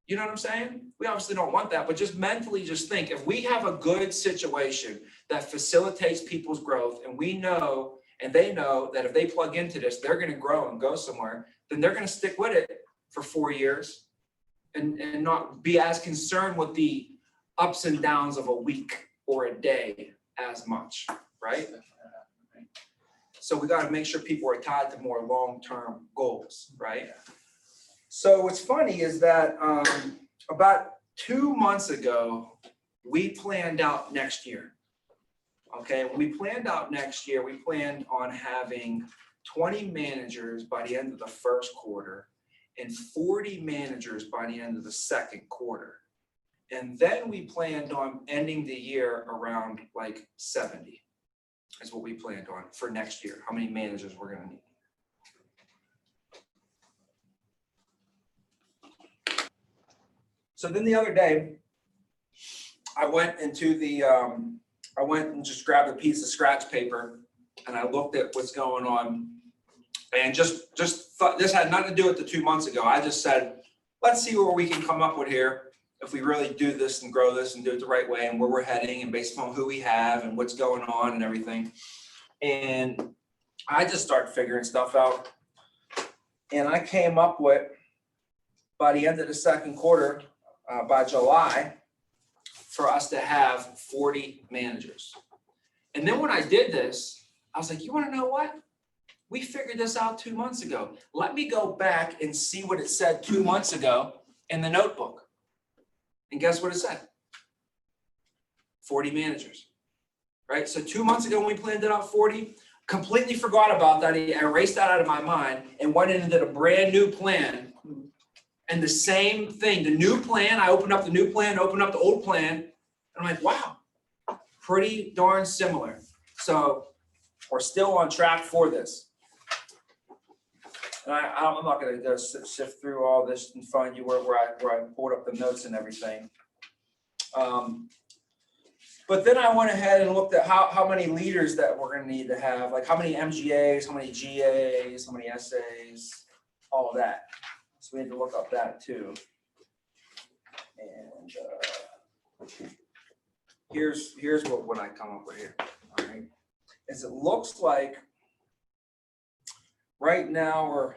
You know what I'm saying? We obviously don't want that, but just mentally just think, if we have a good situation that facilitates people's growth, and we know, and they know that if they plug into this, they're going to grow and go somewhere, then they're going to stick with it for 4 years and not be as concerned with the ups and downs of a week or a day as much, right? So we got to make sure people are tied to more long-term goals, right? So what's funny is that about 2 months ago, we planned out next year. Okay, when we planned out next year, we planned on having 20 managers by the end of the first quarter and 40 managers by the end of the second quarter. And then we planned on ending the year around like 70 is what we planned on for next year, how many managers we're going to need. So then the other day, I went into the I went and just grabbed a piece of scratch paper and I looked at what's going on. And just thought, this had nothing to do with the 2 months ago. I just said, let's see what we can come up with here if we really do this and grow this and do it the right way and where we're heading and based on who we have and what's going on and everything. And I just started figuring stuff out. And I came up with, by the end of the second quarter, by July, for us to have 40 managers. And then when I did this, I was like, you want to know what? We figured this out 2 months ago. Let me go back and see what it said 2 months ago in the notebook. And guess what it said? 40 managers, right? So 2 months ago when we planned it out 40, completely forgot about that. I erased that out of my mind and went into a brand new plan. And the same thing, the new plan, I opened up the new plan, opened up the old plan, and I'm like, wow, pretty darn similar. So we're still on track for this. And I'm not gonna just sift through all this and find you where I pulled up the notes and everything. But then I went ahead and looked at how many leaders that we're gonna need to have, like how many MGAs, how many GAs, how many SAs, all of that. So we had to look up that too. And here's what I come up with here, all right? Is it looks like right now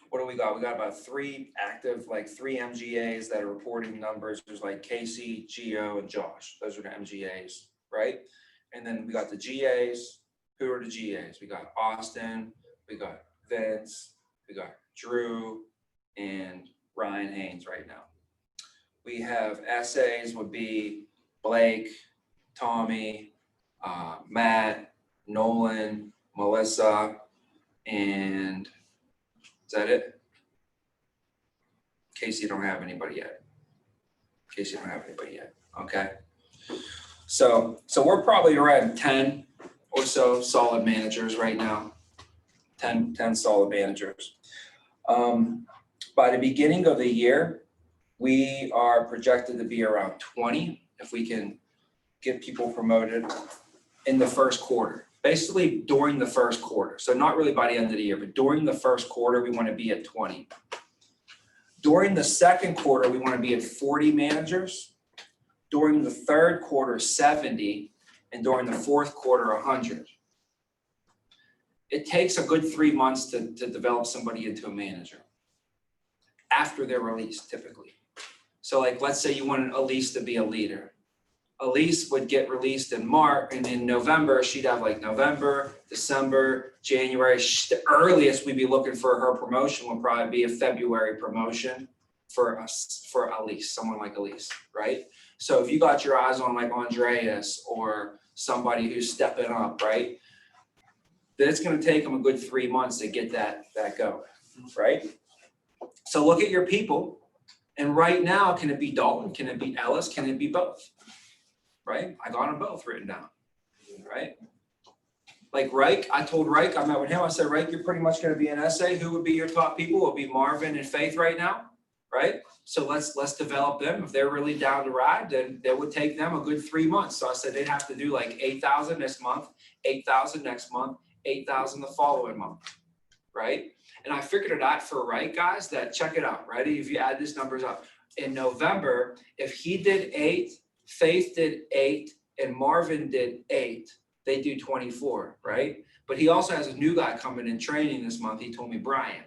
what do we got? We got about 3 active, like 3 MGAs that are reporting numbers. There's like Casey, Gio, and Josh. Those are the MGAs, right? And then we got the GAs. Who are the GAs? We got Austin, we got Vince, we got Drew, and Ryan Haynes right now. We have SAs would be Blake, Tommy, Matt, Nolan, Melissa, and is that it? Casey don't have anybody yet. Okay. So we're probably around 10 or so solid managers right now. 10 solid managers. By the beginning of the year, we are projected to be around 20 if we can get people promoted in the first quarter. Basically during the first quarter. So not really by the end of the year, but during the first quarter, we want to be at 20. During the second quarter, we want to be at 40 managers. During the third quarter, 70. And during the fourth quarter, 100. It takes a good 3 months to develop somebody into a manager after they're released, typically. So like, let's say you want Elise to be a leader. Elise would get released in March, and in November, she'd have like November, December, January. The earliest we'd be looking for her promotion would probably be a February promotion for us, for Elise, someone like Elise, right? So if you got your eyes on like Andreas or somebody who's stepping up, right? Then it's gonna take them a good 3 months to get that going, right? So look at your people, and right now, can it be Dalton? Can it be Ellis? Can it be both? Right? I got them both written down, right? Like Reich, I told Reich, I met with him, I said, Reich, you're pretty much gonna be an SA. Who would be your top people? Will be Marvin and Faith right now, right? So let's develop them. If they're really down to ride, then that would take them a good 3 months. So I said they'd have to do like 8,000 this month, 8,000 next month, 8,000 the following month, right? And I figured it out for Reich, guys, that check it out, ready? If you add these numbers up, in November, if he did 8, Faith did 8, and Marvin did 8, they do 24, right? But he also has a new guy coming in training this month. He told me Brian,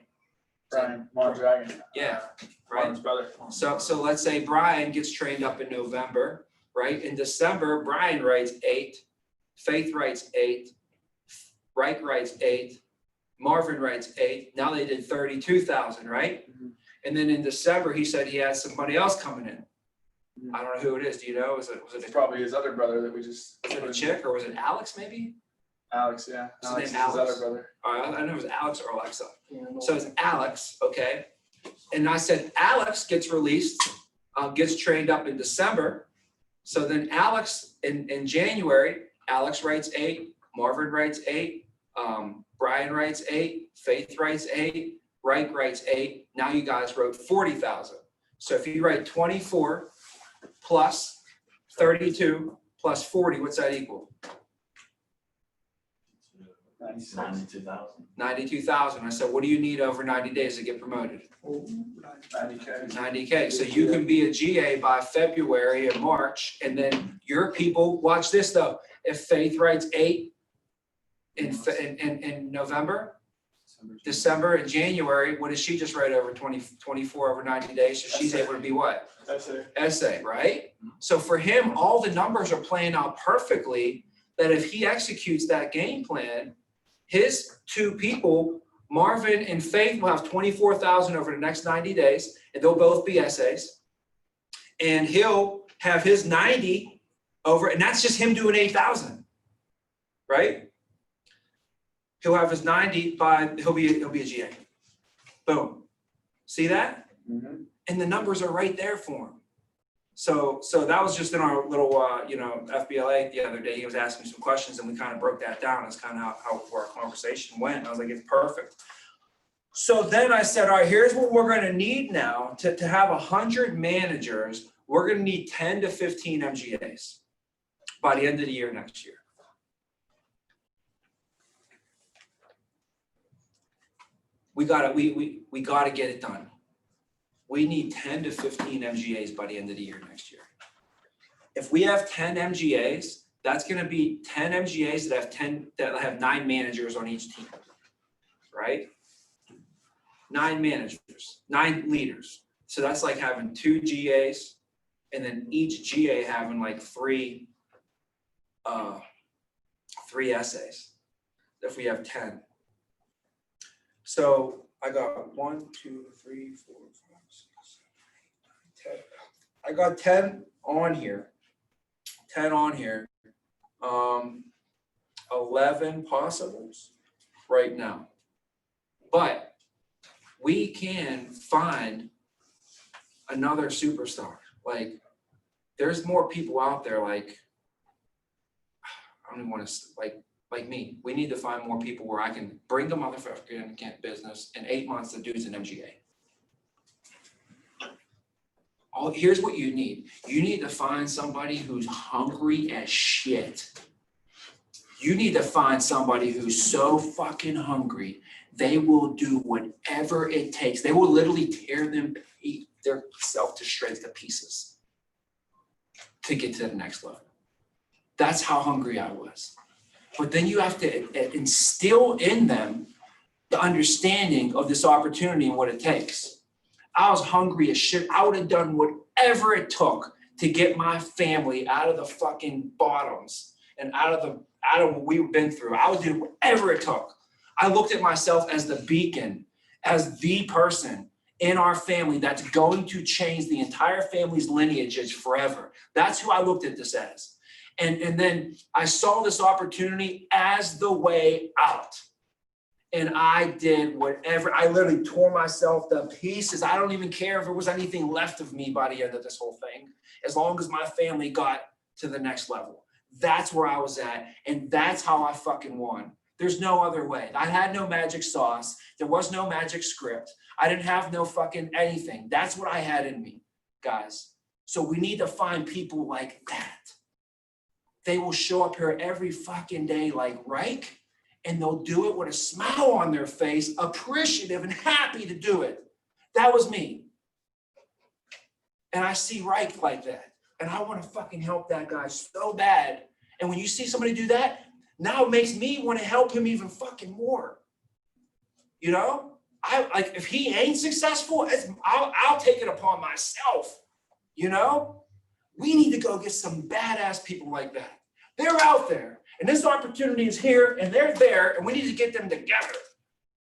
Mondragon. Yeah, Brian's brother. So let's say Brian gets trained up in November, right? In December, Brian writes 8, Faith writes 8, Reich writes 8, Marvin writes 8. Now they did 32,000, right? Mhm. And then in December, he said he had somebody else coming in. I don't know who it is. Do you know? Was It's it probably his other brother that we just. a chick, or was it Alex maybe? Alex, yeah. His Alex is name his Alex? other brother. I know it was Alex or Alexa. So it's Alex, okay? And I said, Alex gets released, gets trained up in December. So then Alex, in January, Alex writes 8, Marvin writes 8, Brian writes 8, Faith writes 8, Reich writes 8. Now you guys wrote 40,000. So if you write 24 plus 32 plus 40, what's that equal? 92,000. 92,000. I said, what do you need over 90 days to get promoted? 90K. 90K. So you can be a GA by February or March, and then your people, watch this though. If Faith writes 8 in November, December, and January, what does she just write over 24 over 90 days? So she's able to be what? That's it. Essay, right? So for him, all the numbers are playing out perfectly, that if he executes that game plan, his 2 people, Marvin and Faith, will have 24,000 over the next 90 days, and they'll both be essays. And he'll have his 90 over, and that's just him doing 8,000, right? He'll have his 90 by, he'll be a GA. Boom. See that? Mhm. And the numbers are right there for him. So that was just in our little, FBLA the other day. He was asking me some questions, and we kind of broke that down. That's kind of how our conversation went. I was like, it's perfect. So then I said, all right, here's what we're going to need now to have 100 managers. We're going to need 10 to 15 MGAs by the end of the year next year. We gotta get it done. We need 10 to 15 MGAs by the end of the year next year. If we have 10 MGAs, that's going to be 10 MGAs that have 9 managers on each team, right? 9 managers, 9 leaders. So that's like having 2 GAs, and then each GA having like 3 essays. If we have 10. So I got 1, 2, 3, 4, 5, 6, 7, 8, 9, 10. I got 10 on here. 10 on here. 11 possibles right now. But we can find another superstar. Like, there's more people out there like, I don't even want to, like me. We need to find more people where I can bring a motherfucker in business. In 8 months, the dude's an MGA. Here's what you need. You need to find somebody who's hungry as shit. You need to find somebody who's so fucking hungry, they will do whatever it takes. They will literally tear themselves to shreds, to pieces, to get to the next level. That's how hungry I was. But then you have to instill in them the understanding of this opportunity and what it takes. I was hungry as shit. I would have done whatever it took to get my family out of the fucking bottoms and out of what we've been through. I would do whatever it took. I looked at myself as the beacon, as the person in our family that's going to change the entire family's lineages forever. That's who I looked at this as. And then I saw this opportunity as the way out. And I did whatever. I literally tore myself to pieces. I don't even care if there was anything left of me by the end of this whole thing, as long as my family got to the next level. That's where I was at. And that's how I fucking won. There's no other way. I had no magic sauce. There was no magic script. I didn't have no fucking anything. That's what I had in me, guys. So we need to find people like that. They will show up here every fucking day like Reich, and they'll do it with a smile on their face, appreciative and happy to do it. That was me. And I see Reich like that. And I want to fucking help that guy so bad. And when you see somebody do that, now it makes me want to help him even fucking more. You know? If he ain't successful, I'll take it upon myself. You know? We need to go get some badass people like that. They're out there, and this opportunity is here, and they're there, and we need to get them together.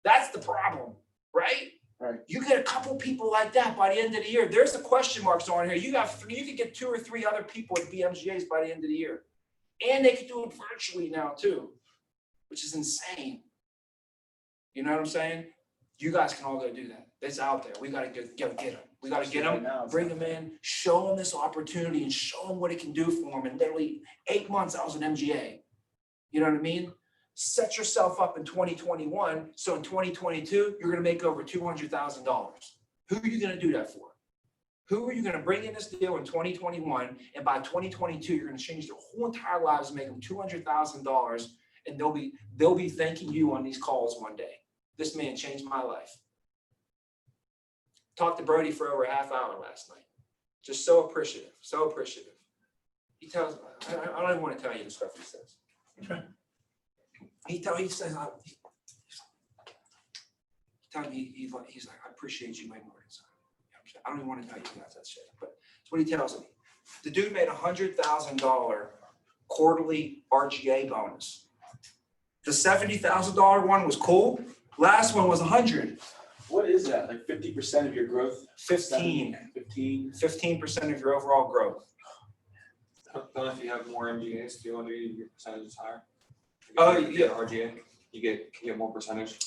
That's the problem, right? Right. You get a couple people like that by the end of the year. There's the question marks on here. You can get 2 or 3 other people at BMGAs by the end of the year. And they can do it virtually now too, which is insane. You know what I'm saying? You guys can all go do that. It's out there. We got to get them. We got to get them, bring them in, show them this opportunity and show them what it can do for them. And literally 8 months, I was an MGA. You know what I mean? Set yourself up in 2021. So in 2022, you're going to make over $200,000. Who are you going to do that for? Who are you gonna bring in this deal in 2021, and by 2022, you're gonna change their whole entire lives, make them $200,000, and they'll be thanking you on these calls one day. This man changed my life. Talked to Brody for over a half hour last night. Just so appreciative, so appreciative. He tells, I don't even want to tell you the stuff he says. He says, he's like, I appreciate you way more than some. I don't even want to tell you guys that shit, but that's what he tells me. The dude made $100,000 quarterly RGA bonus. The $70,000 one was cool. Last one was 100. What is that? Like 50% of your growth? 15. 15% of your overall growth. Don't if you have more MGAs, do you want to be your percentage is higher? Oh, You get RGA, you get more percentage.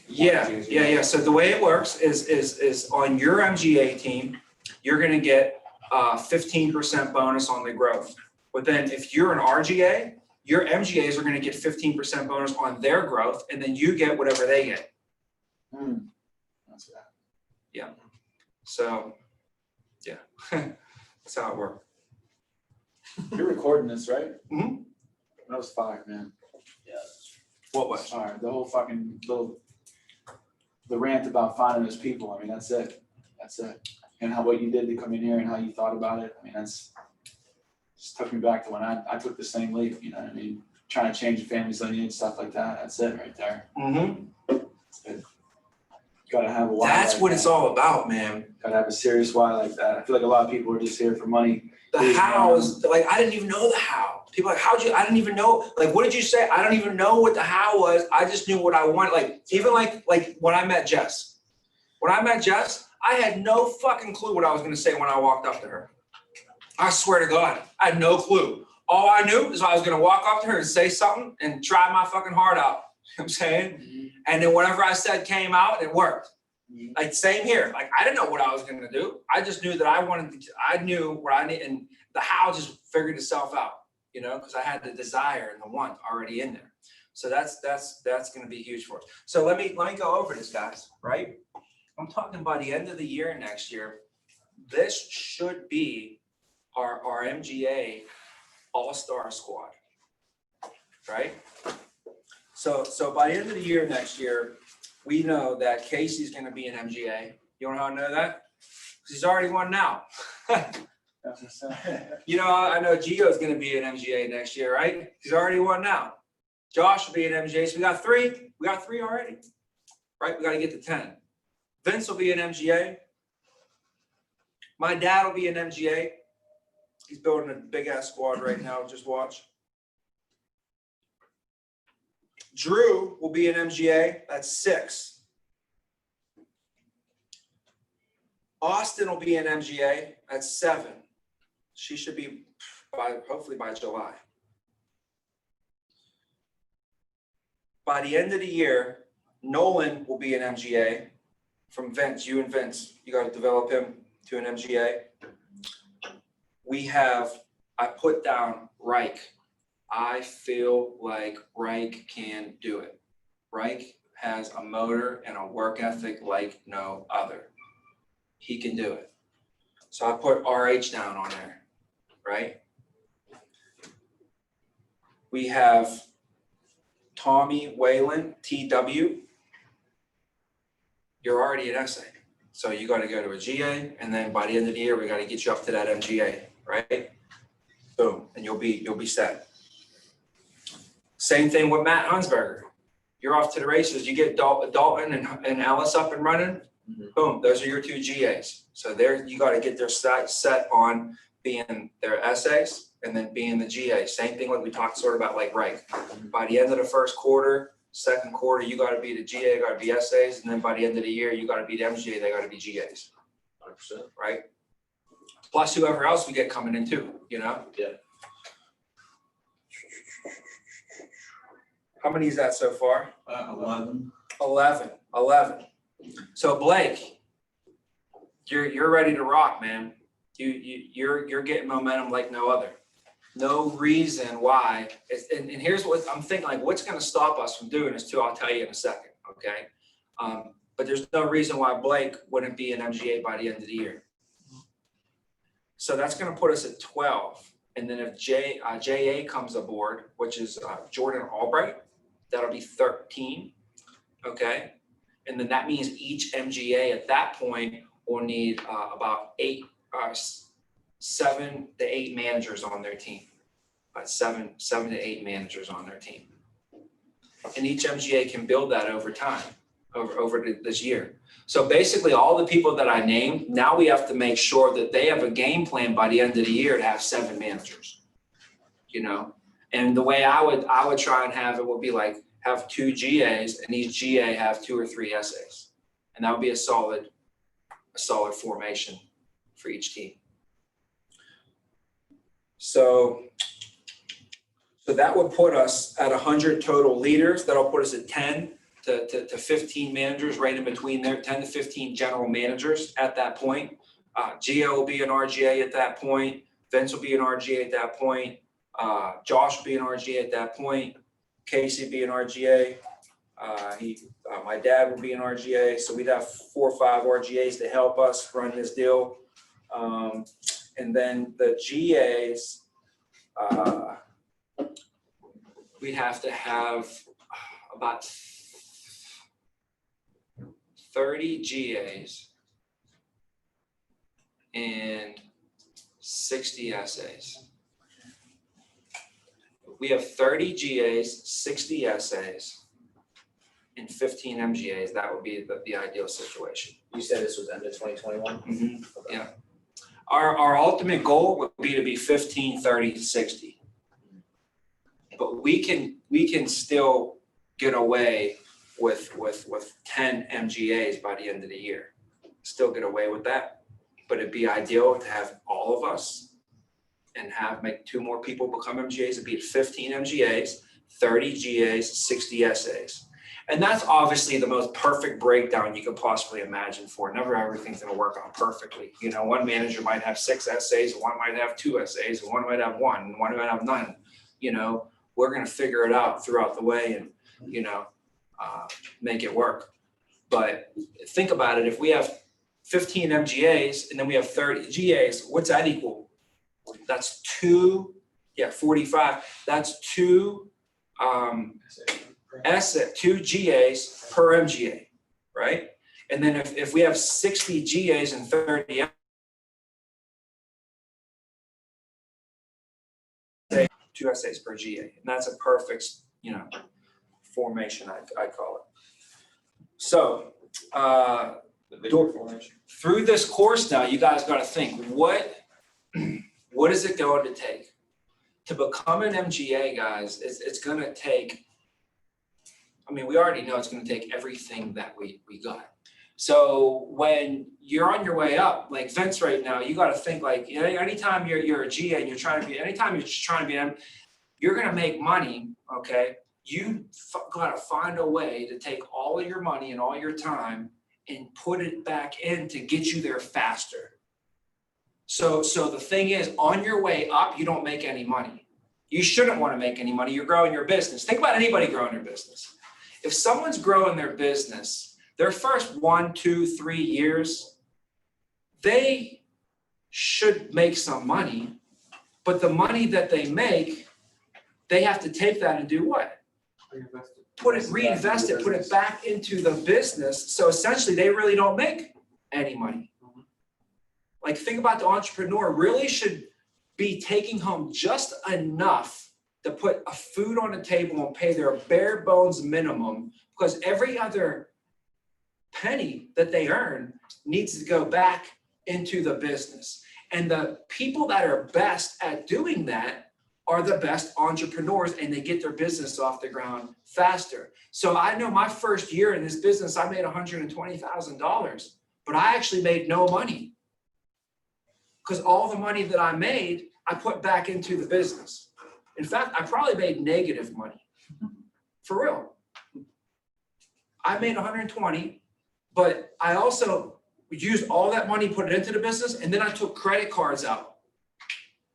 Yeah. So the way it works is on your MGA team, you're gonna get 15% bonus on the growth. But then if you're an RGA, your MGAs are gonna get 15% bonus on their growth, and then you get whatever they get. That's bad. Yeah. So, yeah, that's how it works. You're recording this, right? Mm-hmm. That was fire, man. Yeah. What was? Fire. The whole fucking the rant about finding those people. I mean, that's it. That's it. And what you did to come in here and how you thought about it. I mean, that's just took me back to when I took the same leap. You know what I mean? Trying to change the family's lineage, stuff like that. That's it right there. Mm-hmm. That's it. Gotta have a why. That's like what that. it's all about, man. Gotta have a serious why like that. I feel like a lot of people are just here for money. The how is like, I didn't even know the how. People are like, I didn't even know, like, what did you say? I don't even know what the how was. I just knew what I wanted. Like, even like when I met Jess. When I met Jess, I had no fucking clue what I was gonna say when I walked up to her. I swear to God, I had no clue. All I knew is I was gonna walk up to her and say something and try my fucking heart out. You know what I'm saying? Mm-hmm. And then whatever I said came out and it worked. Like same here. Like I didn't know what I was gonna do. I just knew that I knew what I need, and the how just figured itself out, you know, because I had the desire and the want already in there. So that's gonna be huge for us. So let me go over this, guys, right? I'm talking by the end of the year next year, this should be our MGA all-star squad, right? So by the end of the year next year, we know that Casey's gonna be an MGA. You know how I know that? Because he's already won now. You know, I know Gio's gonna be an MGA next year, right? He's already won now. Josh will be an MGA, so we got three. We got three already, right? We gotta get to 10. Vince will be an MGA. My dad will be an MGA. He's building a big ass squad right now, just watch. Drew will be an MGA, that's 6. Austin will be an MGA, that's 7. She should be hopefully by July. By the end of the year, Nolan will be an MGA from Vince, you and Vince. You got to develop him to an MGA. I put down Reich. I feel like Reich can do it. Reich has a motor and a work ethic like no other. He can do it. So I put RH down on there, right? We have Tommy Whalen, TW. You're already an SA. So you got to go to a GA, and then by the end of the year, we got to get you up to that MGA, right? Boom, and you'll be set. Same thing with Matt Hunsberger. You're off to the races. You get Dalton and Ellis up and running. Mm-hmm. Boom, those are your 2 GAs. So there, you got to get their set on being their SAs and then being the GA. Same thing like we talked sort of about like Reich. By the end of the first quarter, second quarter, you got to be the GA, got to be SAs, and then by the end of the year, you got to be the MGA, they got to be GAs. 100%. Right? Plus whoever else we get coming in too, you know? Yeah. How many is that so far? 11. 11. So Blake, you're ready to rock, man. You're getting momentum like no other. No reason why. And here's what I'm thinking, like, what's going to stop us from doing this too? I'll tell you in a second, okay? But there's no reason why Blake wouldn't be an MGA by the end of the year. So that's gonna put us at 12. And then if JA comes aboard, which is Jordan Albright, that'll be 13, okay? And then that means each MGA at that point will need about 7 to 8 managers on their team. About seven to 8 managers on their team. And each MGA can build that over time, over this year. So basically all the people that I named, now we have to make sure that they have a game plan by the end of the year to have 7 managers, you know? And the way I would try and have it would be like, have 2 GAs and each GA have 2 or 3 SAs. And that would be a solid formation for each team. So that would put us at 100 total leaders. That'll put us at 10 to 15 managers, right in between there, 10 to 15 general managers at that point. Gio will be an RGA at that point. Vince will be an RGA at that point. Josh will be an RGA at that point. Casey will be an RGA. My dad will be an RGA. So we'd have 4 or 5 RGAs to help us run this deal. And then the GAs, we'd have to have about 30 GAs and 60 SAs. We have 30 GAs, 60 SAs, and 15 MGAs. That would be the ideal situation. You said this was end of 2021? Mm-hmm. Yeah. Our ultimate goal would be to be 15, 30, 60. But we can still get away with 10 MGAs by the end of the year. Still get away with that. But it'd be ideal to have all of us and make 2 more people become MGAs. It'd be 15 MGAs, 30 GAs, 60 SAs. And that's obviously the most perfect breakdown you could possibly imagine for. Never everything's gonna work out perfectly. You know, one manager might have 6 SAs, and one might have 2 SAs, and one might have 1, and one might have none. You know, we're gonna figure it out throughout the way and, you know, make it work. But think about it, if we have 15 MGAs and then we have 30 GAs, what's that equal? That's 45. That's 2 2 GAs per MGA, right? And then if we have 60 GAs and 30 2 SAs per GA, and that's a perfect, you know, formation, I call it. So through this course now, you guys got to think, what is it going to take to become an MGA, guys? It's going to take, I mean, we already know it's going to take everything that we got. So when you're on your way up, like Vince right now, you got to think like, you know, anytime you're a GA and anytime you're just trying to be an, you're going to make money, okay? You got to find a way to take all of your money and all your time and put it back in to get you there faster. So the thing is, on your way up, you don't make any money. You shouldn't want to make any money. You're growing your business. Think about anybody growing their business. If someone's growing their business, their first 1, 2, 3 years, they should make some money, but the money that they make, they have to take that and do what? Reinvest it, put it back into the business. So essentially they really don't make any money. Like think about the entrepreneur really should be taking home just enough to put a food on the table and pay their bare bones minimum, because every other penny that they earn needs to go back into the business. And the people that are best at doing that are the best entrepreneurs, and they get their business off the ground faster. So I know my first year in this business, I made $120,000, but I actually made no money, because all the money that I made, I put back into the business. In fact, I probably made negative money, for real. I made 120, but I also used all that money, put it into the business, and then I took credit cards out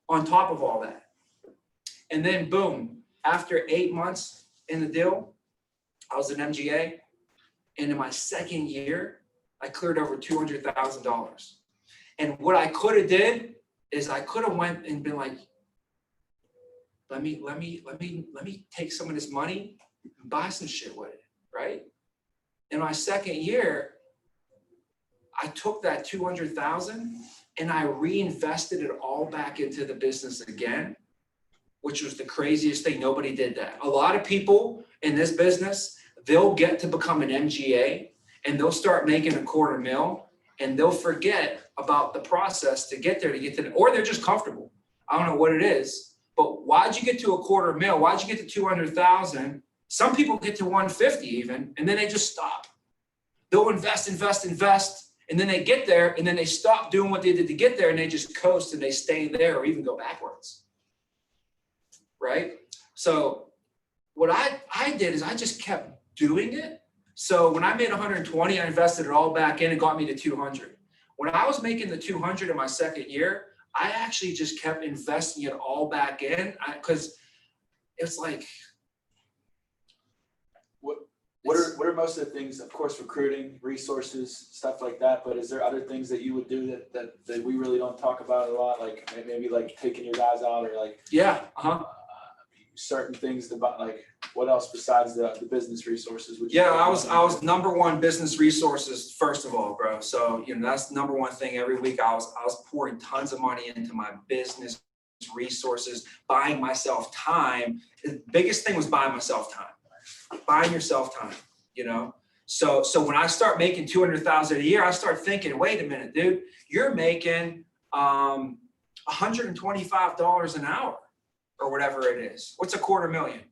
on top of all that. And then boom, after 8 months in the deal, I was an MGA. And in my second year, I cleared over $200,000. And what I could have did is I could have went and been like, let me take some of this money and buy some shit with it, right? In my second year, I took that 200,000 and I reinvested it all back into the business again, which was the craziest thing. Nobody did that. A lot of people in this business, they'll get to become an MGA and they'll start making $250,000 and they'll forget about the process to get there, or they're just comfortable. I don't know what it is, but why'd you get to $250,000? Why'd you get to 200,000? Some people get to 150 even, and then they just stop. They'll invest, and then they get there, and then they stop doing what they did to get there, and they just coast and they stay there or even go backwards, right? So what I did is I just kept doing it. So when I made 120, I invested it all back in and got me to 200. When I was making the 200 in my second year, I actually just kept investing it all back in because it's like, What are most of the things, of course, recruiting, resources, stuff like that, but is there other things that you would do that we really don't talk about a lot, like maybe like taking your guys out or like certain things about, like, what else besides the business resources would you? Yeah, I was number one business resources first of all, bro. So that's number one thing. Every week I was pouring tons of money into my business resources, buying myself time. The biggest thing was buying myself time. Buying yourself time, So when I start making 200,000 a year, I start thinking, wait a minute, dude, you're making $125 an hour or whatever it is. What's $250,000?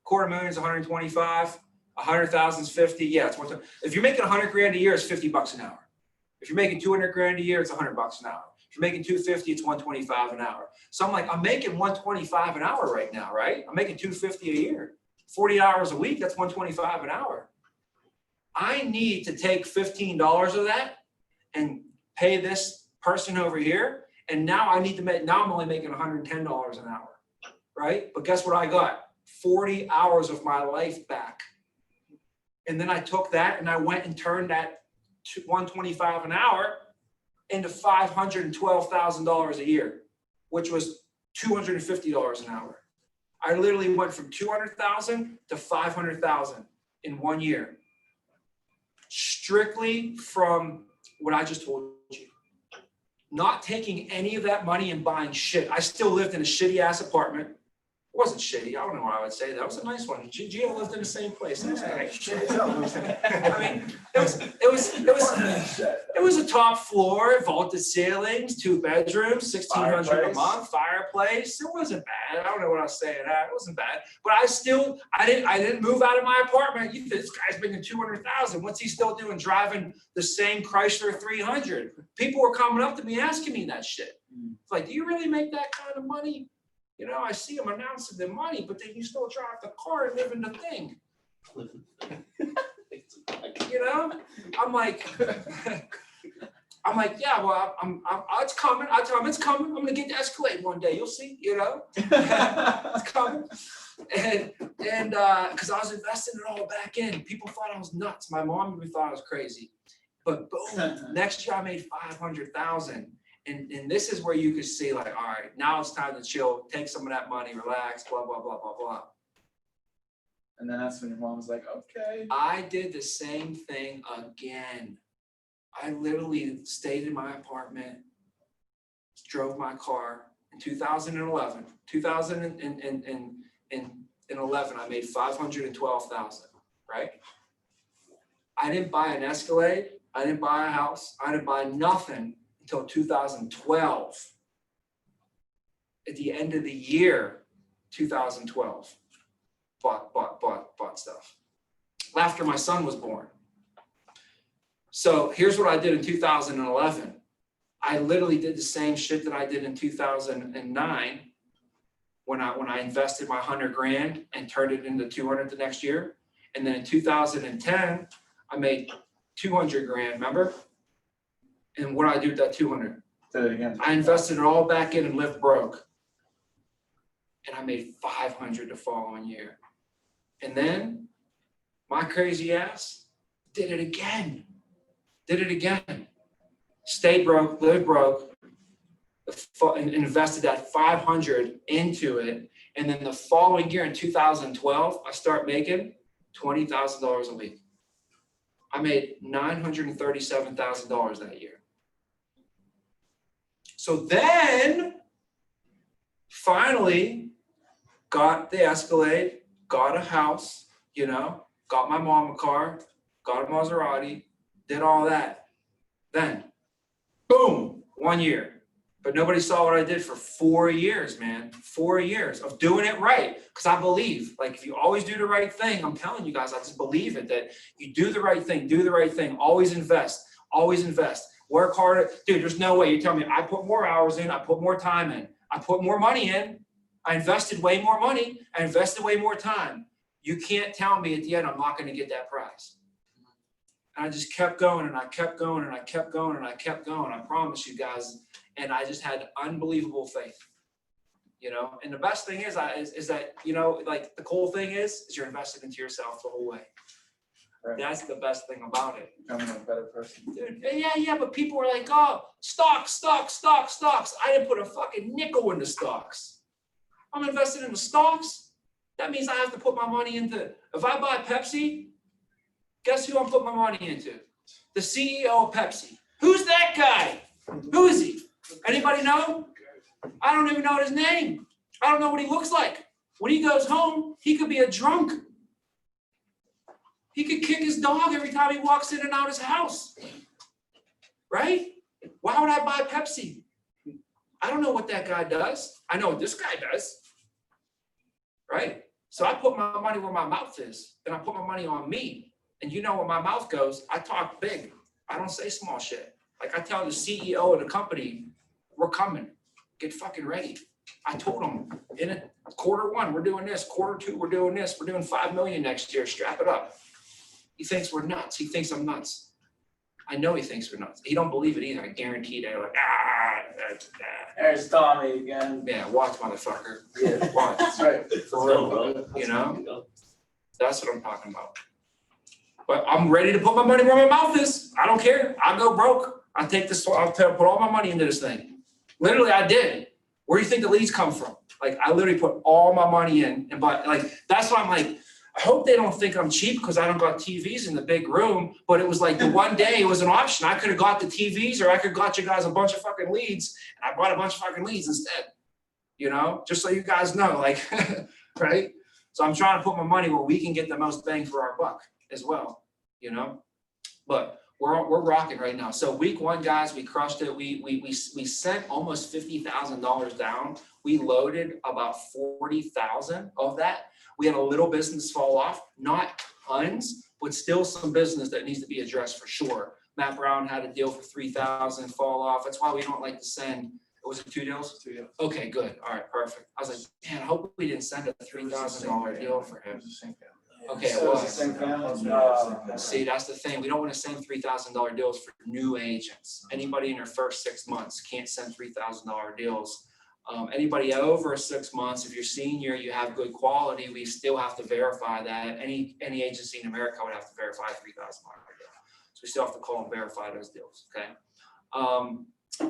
$250,000 is 125. 100,000 is 50. Yeah, it's if you're making 100 grand a year, it's $50 an hour. If you're making 200 grand a year, it's $100 an hour. If you're making 250, it's 125 an hour. So I'm like, I'm making 125 an hour right now, right? I'm making 250 a year. 40 hours a week, that's 125 an hour. I need to take $15 of that and pay this person over here. And now I'm only making $110 an hour, right? But guess what I got? 40 hours of my life back. And then I took that and I went and turned that $125 an hour into $512,000 a year, which was $250 an hour. I literally went from 200,000 to 500,000 in 1 year. Strictly from what I just told you. Not taking any of that money and buying shit. I still lived in a shitty ass apartment. It wasn't shitty. I don't know why I would say that. It was a nice one. Gio lived in the same place. It was nice. I mean, it was a top floor, vaulted ceilings, 2 bedrooms, $1,600 a month, fireplace. It wasn't bad. I don't know what I was saying. It wasn't bad. But I didn't move out of my apartment. You think this guy's making 200,000. What's he still doing? Driving the same Chrysler 300. People were coming up to me asking me that shit. It's like, do you really make that kind of money? I see them announcing the money, but then you still drive the car and live in the thing. I'm like, yeah, well, it's coming. I tell them it's coming. I'm gonna get the Escalade one day. You'll see. It's coming. And because I was investing it all back in, people thought I was nuts. My mom even thought I was crazy. But boom, next year I made 500,000. And this is where you could see, like, all right, now it's time to chill, take some of that money, relax, blah, blah, blah, blah, blah. And then that's when your mom was like, okay. I did the same thing again. I literally stayed in my apartment, drove my car in 2011. 2011, I made 512,000, right? I didn't buy an Escalade. I didn't buy a house. I didn't buy nothing until 2012. At the end of the year, 2012, bought stuff. After my son was born. So here's what I did in 2011. I literally did the same shit that I did in 2009 when I invested my 100 grand and turned it into 200 the next year. And then in 2010, I made 200 grand, remember? And what did I do with that 200? Say it again. I invested it all back in and lived broke. And I made 500 the following year. And then my crazy ass did it again. Stayed broke, lived broke. and invested that 500 into it. And then the following year in 2012, I start making $20,000 a week. I made $937,000 that year. So then finally got the Escalade, got a house, you know, got my mom a car, got a Maserati, did all that. Then, boom, 1 year. But nobody saw what I did for 4 years, man. 4 years of doing it right. Because I believe, like, if you always do the right thing, I'm telling you guys, I just believe it, that you do the right thing, always invest, work harder. Dude, there's no way you tell me I put more hours in, I put more time in, I put more money in, I invested way more money, I invested way more time. You can't tell me at the end I'm not going to get that prize. And I just kept going and I kept going and I kept going and I kept going. I promise you guys. And I just had unbelievable faith, you know. And the best thing is that, you know, like the cool thing is you're invested into yourself the whole way. Right. That's the best thing about it. Becoming a better person. Dude, yeah, but people were like, oh, stocks. I didn't put a fucking nickel into stocks. I'm invested in the stocks. That means I have to put my money into, if I buy Pepsi, guess who I'm putting my money into? The CEO of Pepsi. Who's that guy? Who is he? Anybody know? I don't even know his name. I don't know what he looks like. When he goes home, he could be a drunk. He could kick his dog every time he walks in and out his house. Right? Why would I buy Pepsi? I don't know what that guy does. I know what this guy does. Right? So I put my money where my mouth is, and I put my money on me. And you know where my mouth goes, I talk big. I don't say small shit. Like I tell the CEO of the company, we're coming. Get fucking ready. I told him in quarter one, we're doing this. Quarter two, we're doing this. We're doing 5 million next year. Strap it up. He thinks we're nuts. He thinks I'm nuts. I know he thinks we're nuts. He don't believe it either. I guarantee they're like, There's Tommy again. Yeah, watch, motherfucker. Yeah. Watch. That's right. For real, you know? That's what I'm talking about. But I'm ready to put my money where my mouth is. I don't care. I'll go broke. I'll put all my money into this thing. Literally, I did. Where do you think the leads come from? Like, I literally put all my money in, and but like, that's why I'm like, I hope they don't think I'm cheap because I don't got TVs in the big room. But it was like the one day it was an option. I could have got the TVs, or I could have got you guys a bunch of fucking leads, and I bought a bunch of fucking leads instead. You know, just so you guys know, like, right? So I'm trying to put my money where we can get the most bang for our buck as well, you know. But we're rocking right now. So week one, guys, we crushed it. We sent almost $50,000 down. We loaded about 40,000 of that. We had a little business fall off, not tons, but still some business that needs to be addressed for sure. Matt Brown had a deal for 3,000 fall off. That's why we don't like to send. Was it 2 deals? 2 deals. Okay, good. All right, perfect. I was like, man, I hope we didn't send a $3,000 deal for him. Okay, it was. See, that's the thing. We don't want to send $3,000 deals for new agents. Anybody in their first 6 months can't send $3,000 deals. Anybody over 6 months, if you're senior, you have good quality, we still have to verify that. Any agency in America would have to verify a $3,000 deal. So we still have to call and verify those deals, okay?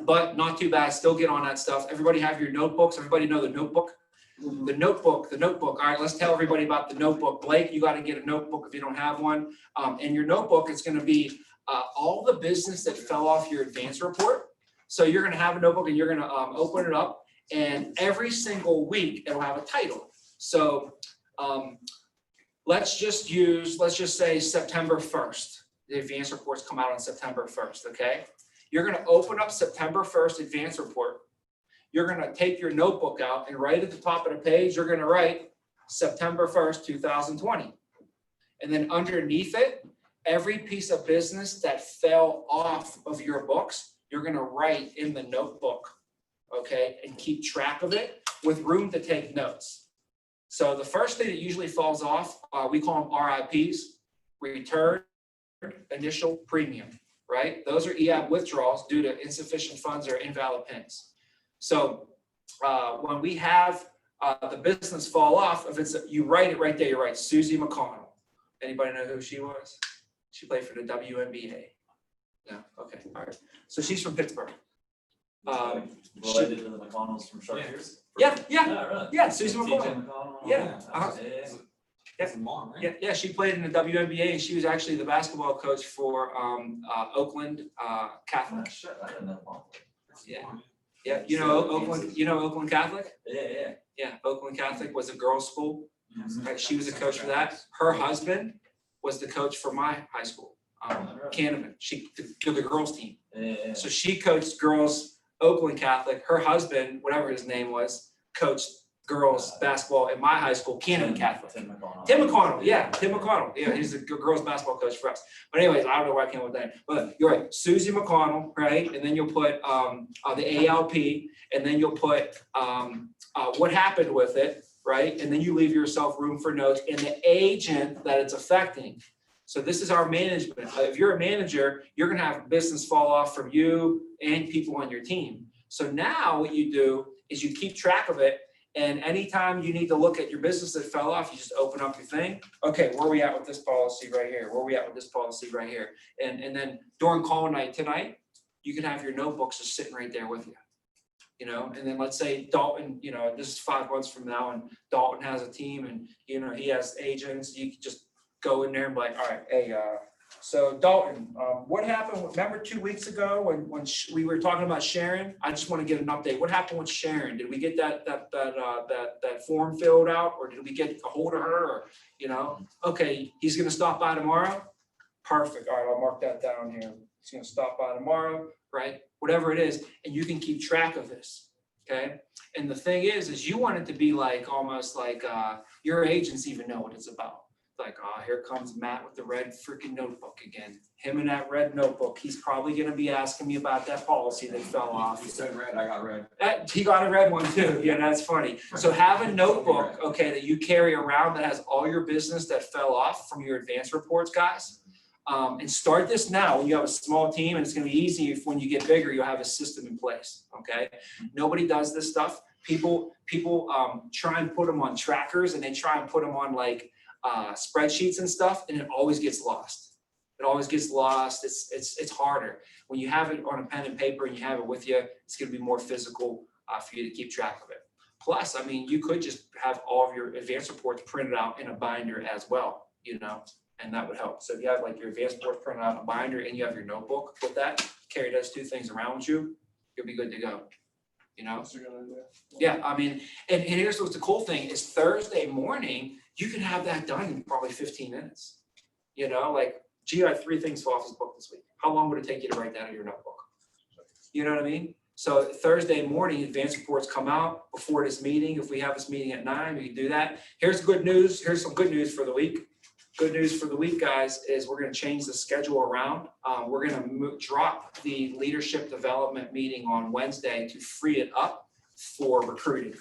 But not too bad. Still get on that stuff. Everybody have your notebooks. Everybody know the notebook? The notebook. All right, let's tell everybody about the notebook. Blake, you got to get a notebook if you don't have one. In your notebook, it's going to be all the business that fell off your advance report. So you're going to have a notebook and you're going to open it up, and every single week it'll have a title. So let's just say September 1st. The advance reports come out on September 1st, okay? You're going to open up September 1st advance report. You're going to take your notebook out, and right at the top of the page, you're going to write September 1st, 2020. And then underneath it, every piece of business that fell off of your books, you're going to write in the notebook, okay? And keep track of it with room to take notes. So the first thing that usually falls off, we call them RIPs, return initial premium, right? Those are EAP withdrawals due to insufficient funds or invalid PINs. So when we have the business fall off, if it's you write it right there, you write Susie McConnell. Anybody know who she was? She played for the WNBA. No, okay, all right. So she's from Pittsburgh. Related to the McConnells from Sharkers? Yeah, Really? yeah, Susie TJ McConnell. McConnell? Yeah, uh-huh. Yeah. That's the mom, right? Yeah, she played in the WNBA, and she was actually the basketball coach for Oakland Catholic. Oh, shit, I didn't know mom. Yeah. Yeah, Oakland Catholic? Yeah. Yeah, Oakland Catholic was a girls' school. Mhm. Right, she was a coach for that. Her husband was the coach for my high school, Canterbury. The girls' team. Yeah. So she coached girls, Oakland Catholic. Her husband, whatever his name was, coached girls basketball at my high school, Canterbury Catholic. Tim McConnell. Tim McConnell, yeah, he's the girls basketball coach for us. But anyways, I don't know why I came up with that. But you're right, Susie McConnell, right? And then you'll put the ALP, and then you'll put what happened with it, right? And then you leave yourself room for notes and the agent that it's affecting. So this is our management. If you're a manager, you're gonna have business fall off from you and people on your team. So now what you do is you keep track of it. And anytime you need to look at your business that fell off, you just open up your thing. Okay, where are we at with this policy right here? Where are we at with this policy right here? And then during call night tonight, you can have your notebooks just sitting right there with you. And then let's say Dalton, this is 5 months from now, and Dalton has a team, and he has agents. You can just go in there and be like, all right, hey, so Dalton, what happened? Remember 2 weeks ago when we were talking about Sharon? I just want to get an update. What happened with Sharon? Did we get that form filled out, or did we get a hold of her? Or okay, he's gonna stop by tomorrow. Perfect. All right, I'll mark that down here. He's gonna stop by tomorrow, right? Whatever it is, and you can keep track of this. Okay. And the thing is you want it to be like almost like your agents even know what it's about. Like, oh, here comes Matt with the red freaking notebook again. Him and that red notebook. He's probably going to be asking me about that policy that fell off. You said red, I got red. He got a red one too. Yeah, that's funny. So have a notebook, okay, that you carry around that has all your business that fell off from your advance reports, guys. And start this now when you have a small team, and it's going to be easy if when you get bigger, you'll have a system in place. Okay. Nobody does this stuff. People try and put them on trackers, and they try and put them on like spreadsheets and stuff, and it always gets lost. It always gets lost. It's harder when you have it on a pen and paper and you have it with you. It's going to be more physical for you to keep track of it. Plus, I mean, you could just have all of your advance reports printed out in a binder as well, and that would help. So if you have like your advance reports printed out in a binder and you have your notebook with that, carry those two things around with you, you'll be good to go. That's a good idea. Yeah, I mean, and here's what's the cool thing is Thursday morning, you can have that done in probably 15 minutes. Like, gee, I had 3 things fall off his book this week. How long would it take you to write that in your notebook? You know what I mean? So Thursday morning, advance reports come out before this meeting. If we have this meeting at 9, we can do that. Here's good news. Here's some good news for the week. Good news for the week, guys, is we're going to change the schedule around. We're going to drop the leadership development meeting on Wednesday to free it up for recruiting.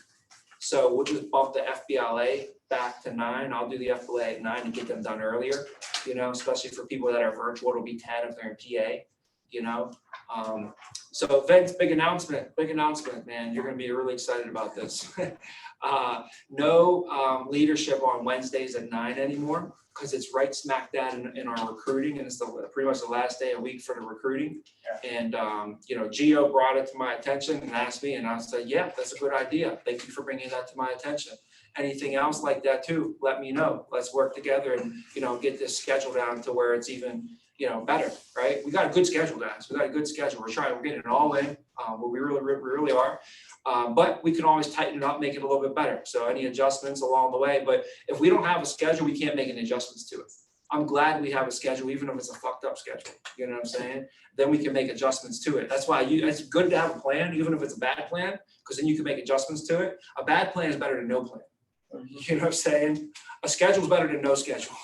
So we'll just bump the FBLA back to 9. I'll do the FBLA at 9 and get them done earlier, especially for people that are virtual. It'll be 10 if they're in PA, So Vince, big announcement, man. You're going to be really excited about this. No leadership on Wednesdays at 9 anymore, because it's right smack dab in our recruiting, and it's pretty much the last day of the week for the recruiting. Yeah. And Gio brought it to my attention and asked me, and I said, yeah, that's a good idea. Thank you for bringing that to my attention. Anything else like that too, let me know. Let's work together and get this schedule down to where it's even better, right? We got a good schedule, guys. We got a good schedule. We're getting it all in. We really are. But we can always tighten it up, make it a little bit better. So any adjustments along the way. But if we don't have a schedule, we can't make any adjustments to it. I'm glad we have a schedule, even if it's a fucked up schedule. You know what I'm saying? Then we can make adjustments to it. That's why it's good to have a plan, even if it's a bad plan, because then you can make adjustments to it. A bad plan is better than no plan. You know what I'm saying? A schedule is better than no schedule.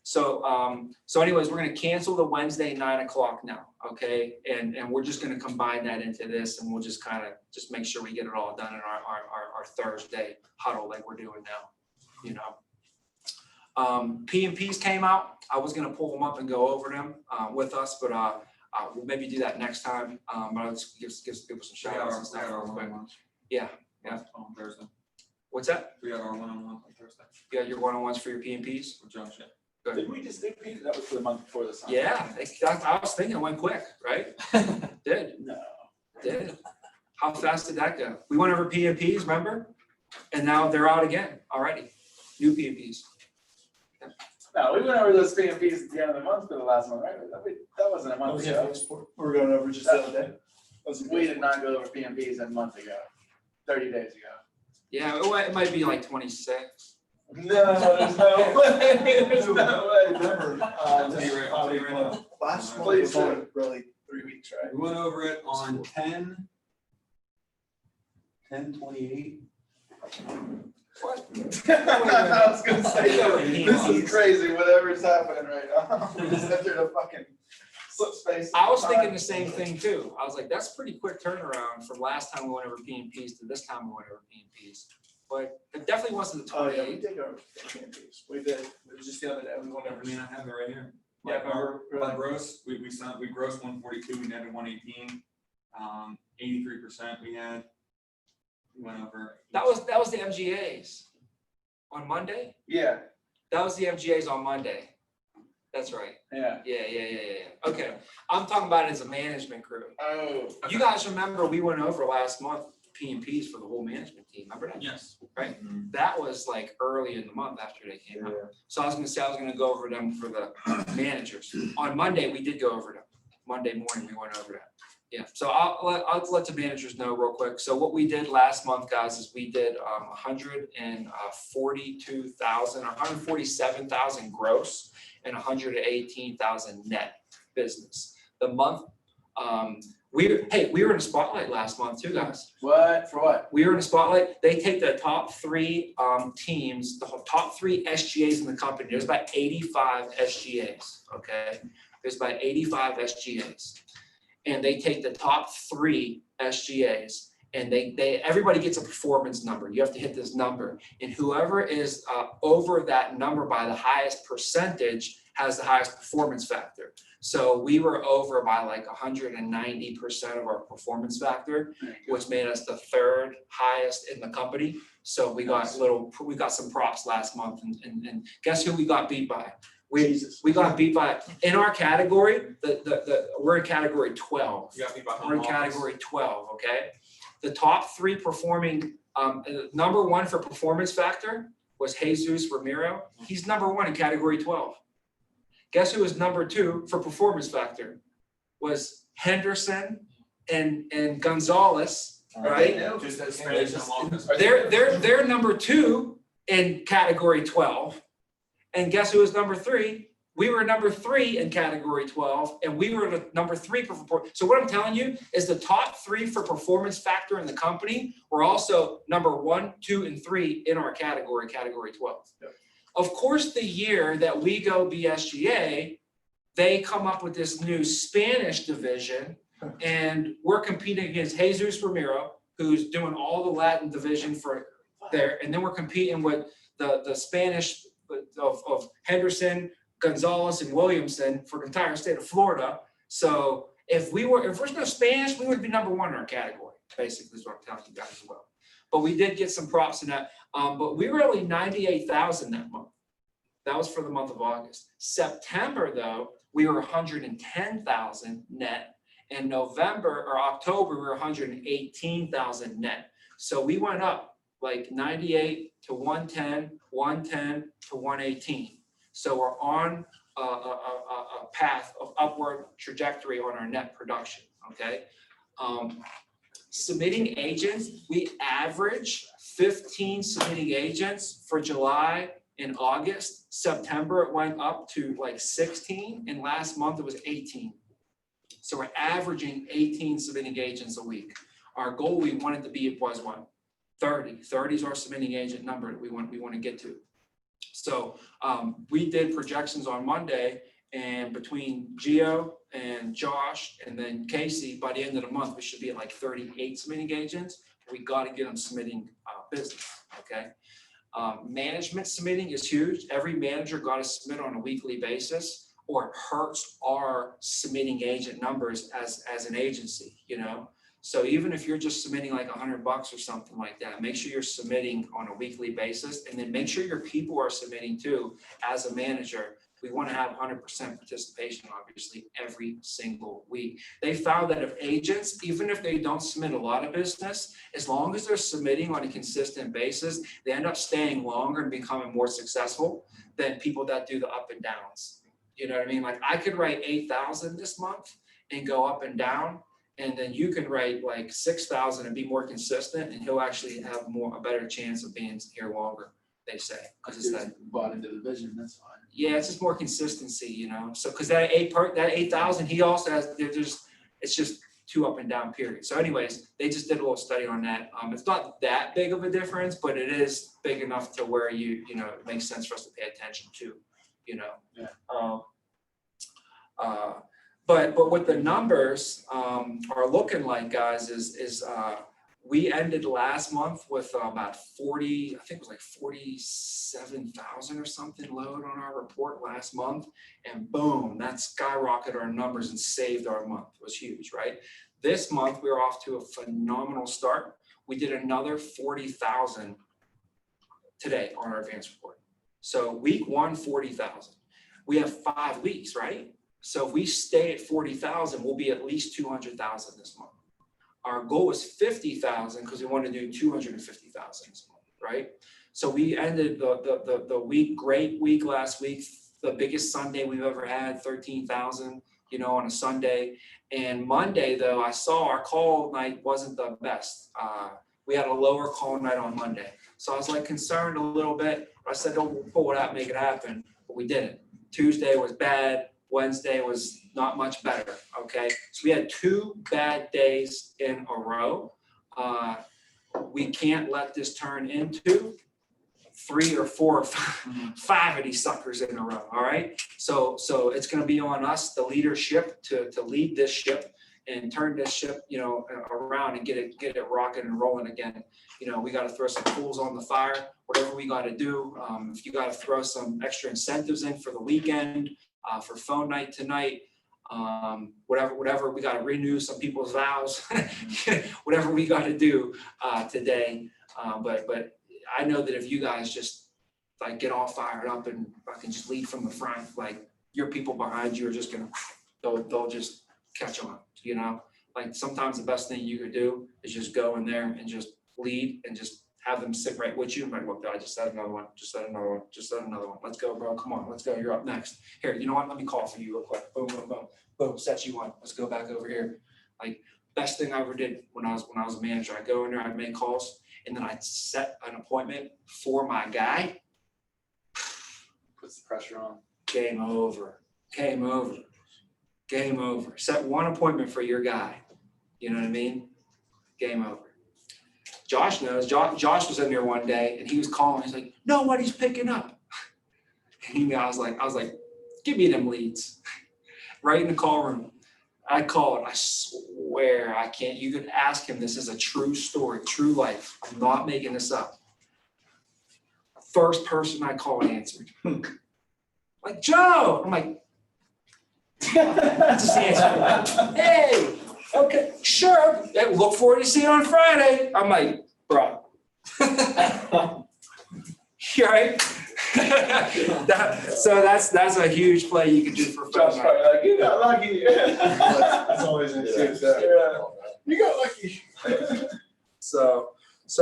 So anyways, we're going to cancel the Wednesday 9 o'clock now. Okay. And we're just going to combine that into this, and we'll just kind of make sure we get it all done in our Thursday huddle like we're doing now, P&Ps came out. I was going to pull them up and go over them with us, but we'll maybe do that next time. But I'll just give some shout outs and stuff real quick. Yeah. On Thursday. What's that? We got our one-on-one on Thursday You got your one-on-ones for your P&Ps? with Josh. Yeah. Good. Did we just think, Peter, that was for the month before the summer? Yeah, I was thinking it went quick, right? Did. No. Did. How fast did that go? We went over PMPs, remember? And now they're out again already. New PMPs. No, we went over those PMPs at the end of the month for the last one, right? That wasn't a month ago. We were going over just the other day. We did not go over PMPs a month ago, 30 days ago. Yeah, it might be like 26. No, there's no way. There's no way. Remember, I'll tell you right now. last month Please was only really 3 weeks, right? We went over it on 10/28. What? I was gonna say, this is crazy, whatever's happening right now. We just entered a fucking slip space. I was thinking the same thing too. I was like, that's a pretty quick turnaround from last time we went over PMPs to this time we went over PMPs. But it definitely wasn't the Oh, yeah, we 28. did go over PMPs. We did. It was just the other day. We went over. I mean, I have it right here. Yeah, Like our remember, gross, we grossed 142, we netted 118. 83% we had. We went over. That was the MGAs on Monday. Yeah, That was the MGAs on Monday. That's right. yeah. Yeah. Okay, I'm talking about it as a management crew. Oh. You guys remember we went over last month PMPs for the whole management team. Remember that? Yes. Right. That was like early in the month after they came out. So I was gonna go over them for the managers. On Monday, we did go over them. Monday morning, we went over that. Yeah, so I'll let the managers know real quick. So what we did last month, guys, is we did 147,000 gross and 118,000 net business. The month, we were in a spotlight last month too, guys. What, for what? We were in a spotlight. They take the top 3 teams, the top 3 SGAs in the company. There's about 85 SGAs, okay? There's about 85 SGAs. And they take the top 3 SGAs and everybody gets a performance number. You have to hit this number. And whoever is over that number by the highest percentage has the highest performance factor. So we were over by like 190% of our performance factor, which made us the 3rd highest in the company. So we got some props last month and guess who we got beat by? We got beat by, in our category, we're in category 12. You got me by We're in home office. category 12, okay? The top 3 performing, number 1 for performance factor was Jesus Ramiro. He's number 1 in category 12. Guess who was number 2 for performance factor? Was Henderson and Gonzalez, right? Just that Spanish home office. They're number 2 in category 12. And guess who was number 3? We were number 3 in category 12, and we were the number 3 for performance. So what I'm telling you is the top 3 for performance factor in the company were also number 1, 2, and 3 in our category 12. Yep. Of course, the year that we go BSGA, they come up with this new Spanish division, and we're competing against Jesus Ramiro, who's doing all the Latin division for there, and then we're competing with the Spanish of Henderson, Gonzalez, and Williamson for the entire state of Florida. So if there's no Spanish, we would be number 1 in our category, basically is what I'm telling you guys as well. But we did get some props in that. But we were only 98,000 that month. That was for the month of August. September, though, we were 110,000 net. In November or October, we were 118,000 net. So we went up like 98 to 110, 110 to 118. So we're on a path of upward trajectory on our net production, okay? Submitting agents, we average 15 submitting agents for July and August. September, it went up to like 16, and last month it was 18. So we're averaging 18 submitting agents a week. Our goal we wanted to be was what? 30. 30 is our submitting agent number that we want to get to. So we did projections on Monday, and between Gio and Josh and then Casey, by the end of the month, we should be at like 38 submitting agents. We got to get them submitting business, okay? Management submitting is huge. Every manager got to submit on a weekly basis, or it hurts our submitting agent numbers as an agency, you know? So even if you're just submitting like $100 or something like that, make sure you're submitting on a weekly basis, and then make sure your people are submitting too. As a manager, we want to have 100% participation, obviously, every single week. They found that if agents, even if they don't submit a lot of business, as long as they're submitting on a consistent basis, they end up staying longer and becoming more successful than people that do the up and downs. You know what I mean? Like I could write 8,000 this month and go up and down, and then you can write like 6,000 and be more consistent, and he'll actually have a better chance of being here longer, they say. Because it's that Bought into the vision, that's fine. yeah, it's just more consistency, you know. So because that 8,000, he also has it's just 2 up and down periods. So anyways, they just did a little study on that. It's not that big of a difference, but it is big enough to where you know it makes sense for us to pay attention to, you know. Yeah. But what the numbers are looking like, guys, is we ended last month with about 40, I think it was like 47,000 or something load on our report last month. And boom, that skyrocketed our numbers and saved our month. It was huge, right? This month, we were off to a phenomenal start. We did another 40,000 today on our advanced report. So week 1, 40,000. We have 5 weeks, right? So if we stay at 40,000, we'll be at least 200,000 this month. Our goal is 50,000 because we want to do 250,000 this month, right? So we ended the week, great week last week, the biggest Sunday we've ever had, 13,000, you know, on a Sunday. And Monday, though, I saw our call night wasn't the best. We had a lower call night on Monday. So I was like concerned a little bit. I said, don't pull it out, make it happen. But we didn't. Tuesday was bad. Wednesday was not much better, okay? So we had 2 bad days in a row. We can't let this turn into 3 or 4 or 5 of these suckers in a row, all right? So it's gonna be on us, the leadership, to lead this ship and turn this ship, you know, around and get it rocking and rolling again. You know, we gotta throw some tools on the fire, whatever we gotta do. If you gotta throw some extra incentives in for the weekend, for phone night tonight, whatever we got to renew some people's vows, whatever we got to do today. But I know that if you guys just like get all fired up and fucking just lead from the front, like your people behind you are just gonna, they'll just catch on, you know. Like sometimes the best thing you could do is just go in there and just lead and just have them sit right with you. I'm like, look, I just said another one, just said another one, just said another one. Let's go, bro. Come on, let's go. You're up next. Here, you know what? Let me call for you real quick. Boom, boom, boom, boom. Set you on. Let's go back over here. Like best thing I ever did when I was a manager. I go in there, I'd make calls, and then I'd set an appointment for my guy. Puts the pressure on. Game over. Game over. Game over. Set one appointment for your guy. You know what I mean? Game over. Josh knows. Josh was in there one day and he was calling. He's like, nobody's picking up. And I was like, give me them leads. Right in the call room. I called. I swear I can't. You could ask him. This is a true story, true life. I'm not making this up. First person I called answered. Like, Joe. I'm like, just answer. Hey. Okay, sure. Hey, look forward to seeing you on Friday. I'm like, bro. Right? So that's a huge play you can do for Josh fun. probably like, you got lucky. That's always an excuse. You got lucky. So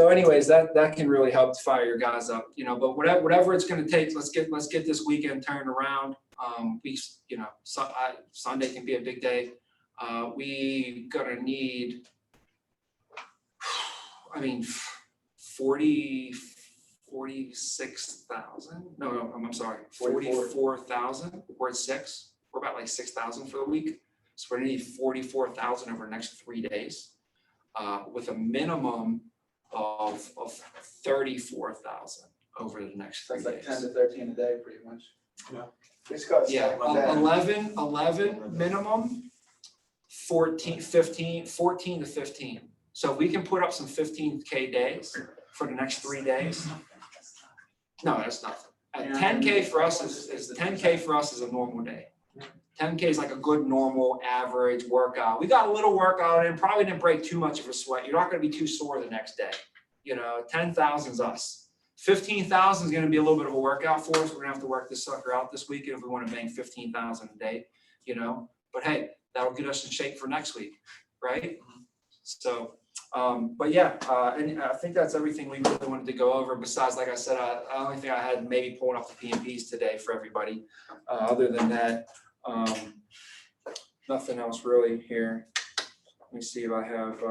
anyways, that can really help to fire your guys up, you know. But whatever it's going to take, let's get this weekend turned around. You know, Sunday can be a big day. We gonna need, I mean, 46,000. No, I'm sorry, 44,000. We're at 6. We're about like 6,000 for the week. So we're gonna need 44,000 over the next 3 days, with a minimum of 34,000 over the next 3 That's like days. 10 to 13 a day, pretty much. Yeah, 11 minimum, 14 to 15. So if we can put up some 15K days for the next 3 days. No, that's nothing. 10K for us is 10K for us is a normal day. 10K is like a good normal average workout. We got a little workout in, probably didn't break too much of a sweat. You're not gonna be too sore the next day. You know, 10,000 is us. 15,000 is gonna be a little bit of a workout for us. We're gonna have to work this sucker out this weekend if we wanna bank 15,000 a day, you know? But hey, that'll get us in shape for next week, right? So, but yeah, and I think that's everything we really wanted to go over. Besides, like I said, I only think I had maybe pulling off the PMPs today for everybody. Other than that, nothing else really here. Let me see if I have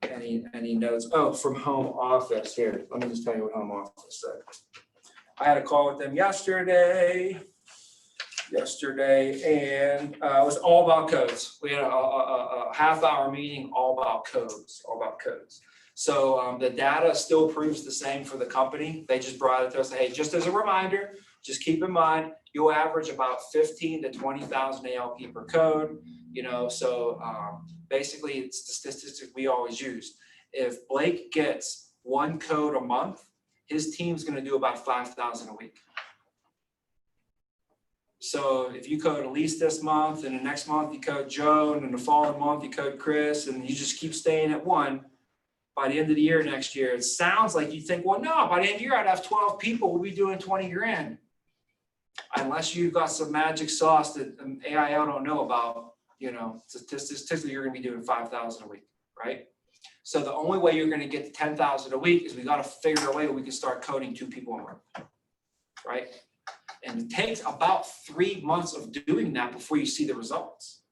any notes. Oh, from home office here. Let me just tell you what home office said. I had a call with them yesterday, and it was all about codes. We had a half-hour meeting all about codes. So the data still proves the same for the company. They just brought it to us. Hey, just as a reminder, just keep in mind you'll average about 15 to 20,000 ALP per code. You know, so basically it's the statistic we always use. If Blake gets 1 code a month, his team's going to do about 5,000 a week. So if you code Elise this month, and the next month you code Joe, and then the following month you code Chris, and you just keep staying at 1, by the end of the year next year, it sounds like you think, well, no, by the end of the year I'd have 12 people, we'll be doing 20 grand. Unless you've got some magic sauce that AIL don't know about, you know, statistically you're gonna be doing 5,000 a week, right? So the only way you're gonna get to 10,000 a week is we gotta figure a way we can start coding 2 people a month, right? And it takes about 3 months of doing that before you see the results.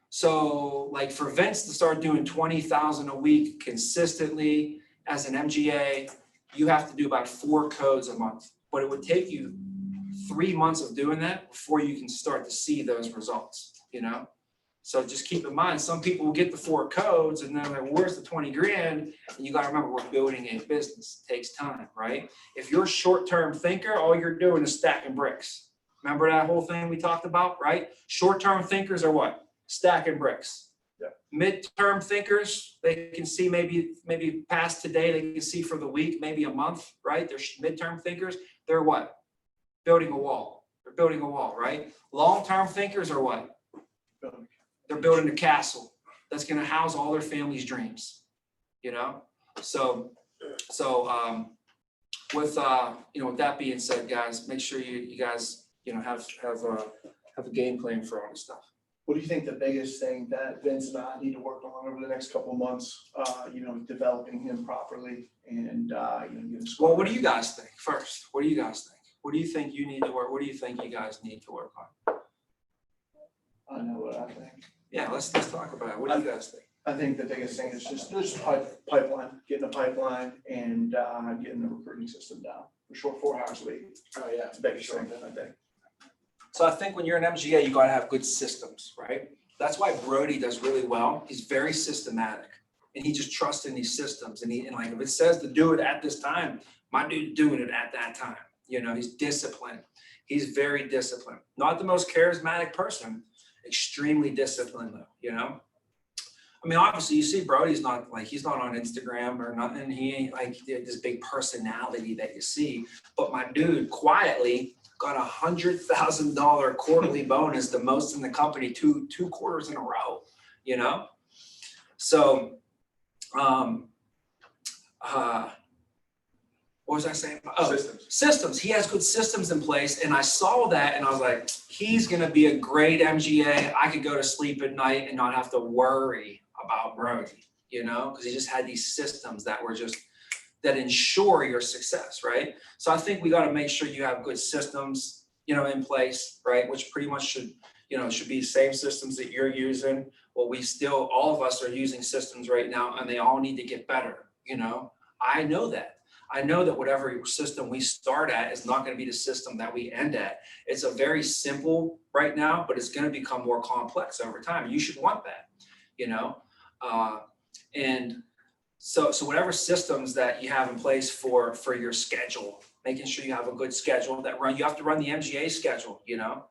So like for Vince to start doing 20,000 a week consistently as an MGA, you have to do about 4 codes a month, but it would take you 3 months of doing that before you can start to see those results, you know? So just keep in mind, some people will get the 4 codes and then they're like, where's the 20 grand? And you gotta remember, we're building a business, it takes time, right? If you're a short-term thinker, all you're doing is stacking bricks. Remember that whole thing we talked about, right? Short-term thinkers are what? Stacking bricks. Yeah. Mid-term thinkers, they can see maybe past today, they can see for the week, maybe a month, right? They're mid-term thinkers, they're what? Building a wall. They're building a wall, right? Long-term thinkers are what? They're building a castle that's going to house all their family's dreams, you know? So with you know, with that being said, guys, make sure you guys, you know, have a game plan for all this stuff. What do you think the biggest thing that Vince and I need to work on over the next couple of months, you know, developing him properly and, you know, getting scored? Well, what do you guys think first? What do you guys think? What do you think you need to work? What do you think you guys need to work on? I know what I think. Yeah, let's talk about it. What do you guys think? I think the biggest thing is just pipeline, getting a pipeline and getting the recruiting system down. For sure, 4 hours a week. Oh, yeah. It's the biggest thing, I think. So I think when you're an MGA, you gotta have good systems, right? That's why Brody does really well. He's very systematic, and he just trusts in these systems. And like if it says to do it at this time, my dude's doing it at that time. You know, he's disciplined. He's very disciplined. Not the most charismatic person, extremely disciplined though, you know? I mean, obviously you see Brody's not like, he's not on Instagram or nothing. He ain't like this big personality that you see, but my dude quietly got $100,000 quarterly bonus, the most in the company, two quarters in a row, you know? So, what was I saying? Oh, systems. He has good systems in place. And I saw that and I was like, he's going to be a great MGA. I could go to sleep at night and not have to worry about Brody, you know, because he just had these systems that were just, that ensure your success, right? So I think we got to make sure you have good systems, you know, in place, right? Which pretty much should, you know, should be the same systems that you're using. Well, all of us are using systems right now and they all need to get better, you know? I know that. I know that whatever system we start at is not going to be the system that we end at. It's a very simple right now, but it's going to become more complex over time. You should want that, you know? And so whatever systems that you have in place for your schedule, making sure you have a good schedule that you have to run the MGA schedule, you know,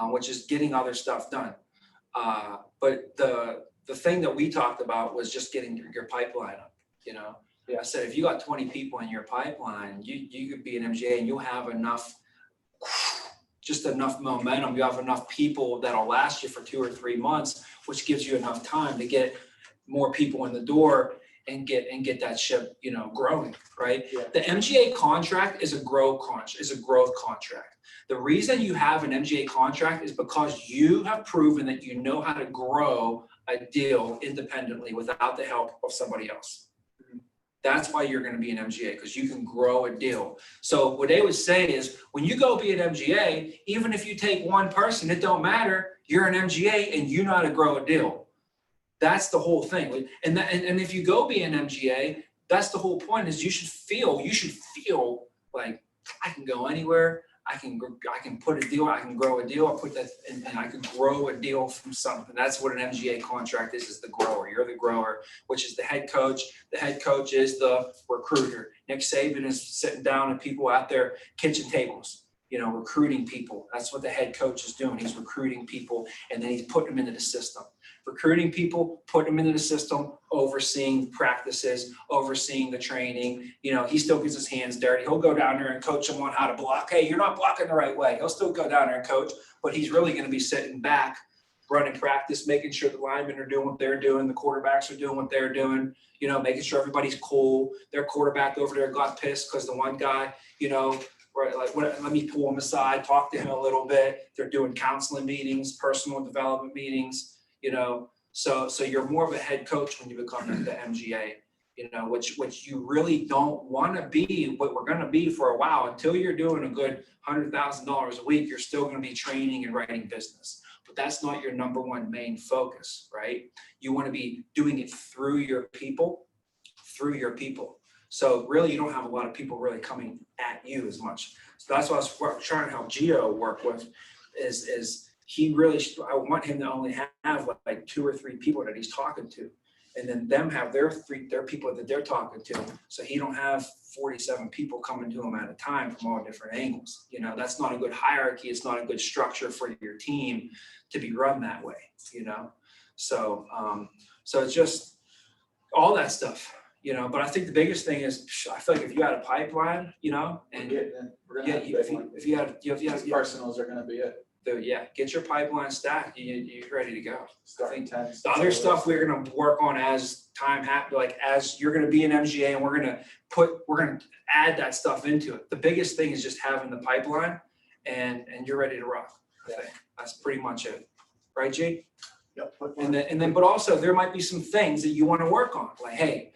which is getting other stuff done. But the thing that we talked about was just getting your pipeline up, you know? Yeah, I said, if you got 20 people in your pipeline, you could be an MGA and you'll have enough, just enough momentum. You have enough people that'll last you for 2 or 3 months, which gives you enough time to get more people in the door and get that ship, growing, right? Yeah. The MGA contract is a growth contract. The reason you have an MGA contract is because you have proven that you know how to grow a deal independently without the help of somebody else. That's why you're going to be an MGA, because you can grow a deal. So what they would say is, when you go be an MGA, even if you take one person, it don't matter. You're an MGA and you know how to grow a deal. That's the whole thing. And if you go be an MGA, that's the whole point. Is you should feel like I can go anywhere. I can put a deal. I can grow a deal. I put that, and I can grow a deal from something. That's what an MGA contract is the grower. You're the grower, which is the head coach. The head coach is the recruiter. Nick Saban is sitting down at people at their kitchen tables, recruiting people. That's what the head coach is doing. He's recruiting people, and then he's putting them into the system. Recruiting people, putting them into the system, overseeing practices, overseeing the training. He still gets his hands dirty. He'll go down there and coach them on how to block. Hey, you're not blocking the right way. He'll still go down there and coach, but he's really going to be sitting back, running practice, making sure the linemen are doing what they're doing, the quarterbacks are doing what they're doing, making sure everybody's cool. Their quarterback over there got pissed because the one guy, let me pull him aside, talk to him a little bit. They're doing counseling meetings, personal development meetings. So you're more of a head coach when you become the MGA, which you really don't want to be, what we're going to be for a while. Until you're doing a good $100,000 a week, you're still going to be training and writing business. But that's not your number one main focus, right? You want to be doing it through your people. So really, you don't have a lot of people really coming at you as much. So that's what I was trying to help Gio work with is he really, I want him to only have like 2 or 3 people that he's talking to, and then them have their people that they're talking to. So he don't have 47 people coming to him at a time from all different angles. That's not a good hierarchy. It's not a good structure for your team to be run that way, So it's just all that stuff, but I think the biggest thing is, I feel like if you had a pipeline, and we're gonna have a big one. if you had Arsenals are gonna be it. Get your pipeline stacked. You're ready to go. Starting 10. The other stuff we're going to work on as time happens, like as you're going to be an MGA, and we're going to add that stuff into it. The biggest thing is just having the pipeline, and you're ready to rock. I think that's pretty much it, right, G? Yep. And then, but also there might be some things that you want to work on, like, hey,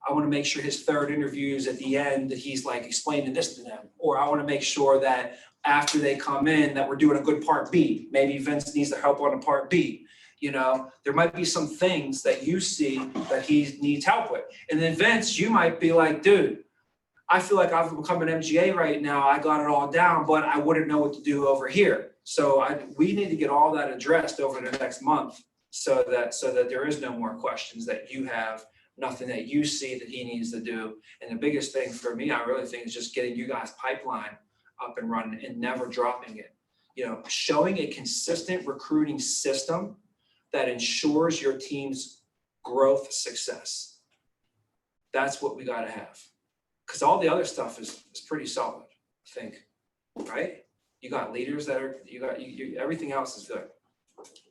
I want to make sure his third interview is at the end that he's like explaining this to them, or I want to make sure that after they come in that we're doing a good part B. Maybe Vince needs to help on a part B. There might be some things that you see that he needs help with. And then Vince, you might be like, dude, I feel like I've become an MGA right now. I got it all down, but I wouldn't know what to do over here. So we need to get all that addressed over the next month so that there is no more questions that you have, nothing that you see that he needs to do. And the biggest thing for me, I really think, is just getting you guys pipeline up and running and never dropping it. Showing a consistent recruiting system that ensures your team's growth success. That's what we got to have. Because all the other stuff is pretty solid, I think, right? You got leaders that are, everything else is good.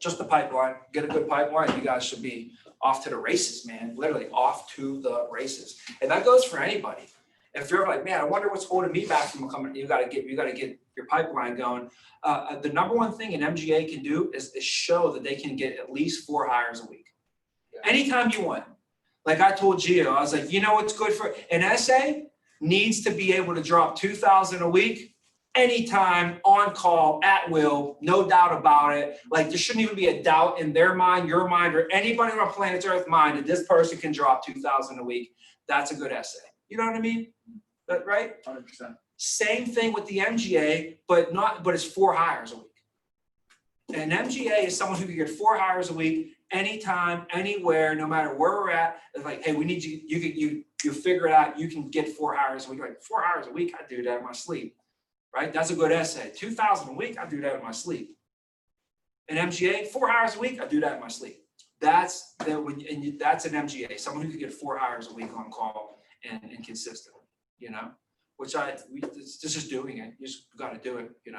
Just the pipeline, get a good pipeline, you guys should be off to the races, man. Literally off to the races. And that goes for anybody. If you're like, man, I wonder what's holding me back from coming, you gotta get your pipeline going. The number one thing an MGA can do is show that they can get at least 4 hires a week. Yeah. Anytime you want. Like I told Gio, I was like, what's good for an SA needs to be able to drop 2,000 a week, anytime, on call, at will, no doubt about it. Like there shouldn't even be a doubt in their mind, your mind, or anybody on planet Earth mind that this person can drop 2,000 a week. That's a good SA. You know what I mean? That right? 100%. Same thing with the MGA, but it's 4 hires a week. An MGA is someone who can get 4 hires a week, anytime, anywhere, no matter where we're at. It's like, hey, we need you. You figure it out. You can get 4 hires a week. Like 4 hours a week, I do that in my sleep. Right? That's a good essay. 2,000 a week, I do that in my sleep. An MGA, 4 hours a week, I do that in my sleep. That's an MGA, someone who can get 4 hours a week on call and consistent, which it's just doing it. You just got to do it, You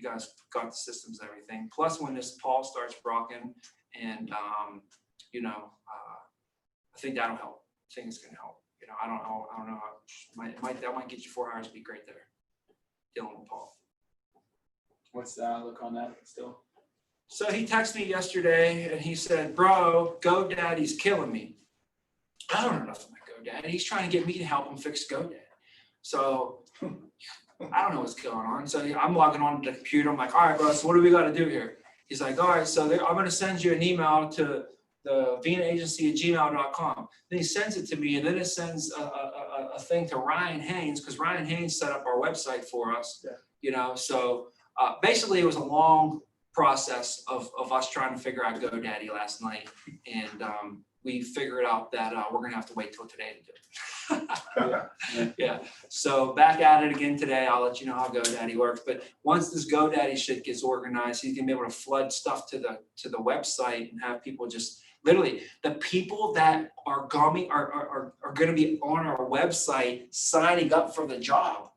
guys got the systems and everything. Plus, when this Paul starts rocking, and I think that'll help. think it's gonna help. You know, I don't know how, that might get you 4 hours a week right there, dealing with Paul. What's the outlook on that still? So he texted me yesterday and he said, bro, GoDaddy's killing me. I don't know nothing about GoDaddy. He's trying to get me to help him fix GoDaddy. So I don't know what's going on. So I'm logging on to the computer. I'm like, all right, bro, so what do we got to do here? He's like, all right, so I'm going to send you an email to the venaagency@gmail.com. Then he sends it to me, and then it sends a thing to Ryan Haynes, because Ryan Haynes set up our website for us. Yeah. You know, so basically it was a long process of us trying to figure out GoDaddy last night, and we figured out that we're gonna have to wait till today to do it. Yeah. So back at it again today. I'll let you know how GoDaddy works. But once this GoDaddy shit gets organized, he's gonna be able to flood stuff to the website and have people just literally, the people that are going are gonna be on our website signing up for the job.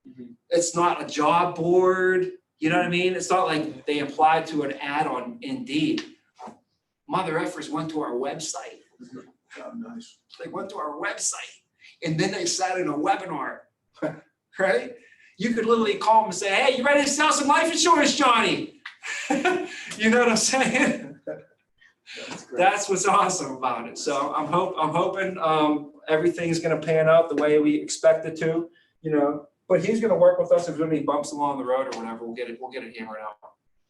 Mhm. It's not a job board. You know what I mean? It's not like they applied to an ad on Indeed. Mother effers went to our website. Oh, nice. They went to our website and then they sat in a webinar, right? You could literally call them and say, hey, you ready to sell some life insurance, Johnny? You know what I'm saying? That's great. That's what's awesome about it. So I'm hoping everything's gonna pan out the way we expect it to, you know. But he's gonna work with us if there's any bumps along the road or whatever. We'll get it hammered out.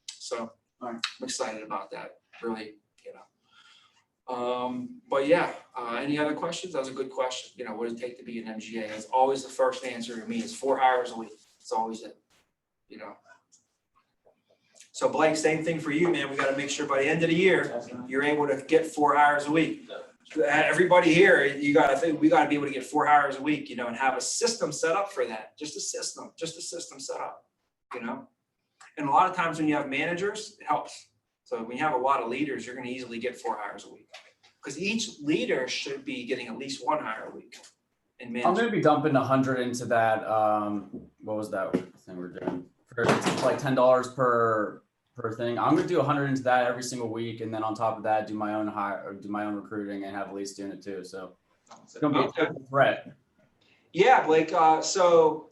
So All right. I'm excited about that. Really, you know. But yeah, any other questions? That was a good question. You know, what does it take to be an MGA? That's always the first answer to me. It's 4 hours a week. It's always it. You know. So Blake, same thing for you, man. We got to make sure by the end of the year you're able to get 4 hours a week. Everybody here, we got to be able to get 4 hours a week, you know, and have a system set up for that. Just a system set up, you know. And a lot of times when you have managers, it helps. So when you have a lot of leaders, you're going to easily get 4 hours a week, because each leader should be getting at least 1 hour a week. In I'm management. gonna be dumping 100 into that. What was that thing we're doing? It's like $10 per thing. I'm gonna do 100 into that every single week, and then on top of that, do my own hire or do my own recruiting and have Elise doing it too. So it's gonna be a triple threat. Yeah, Blake. So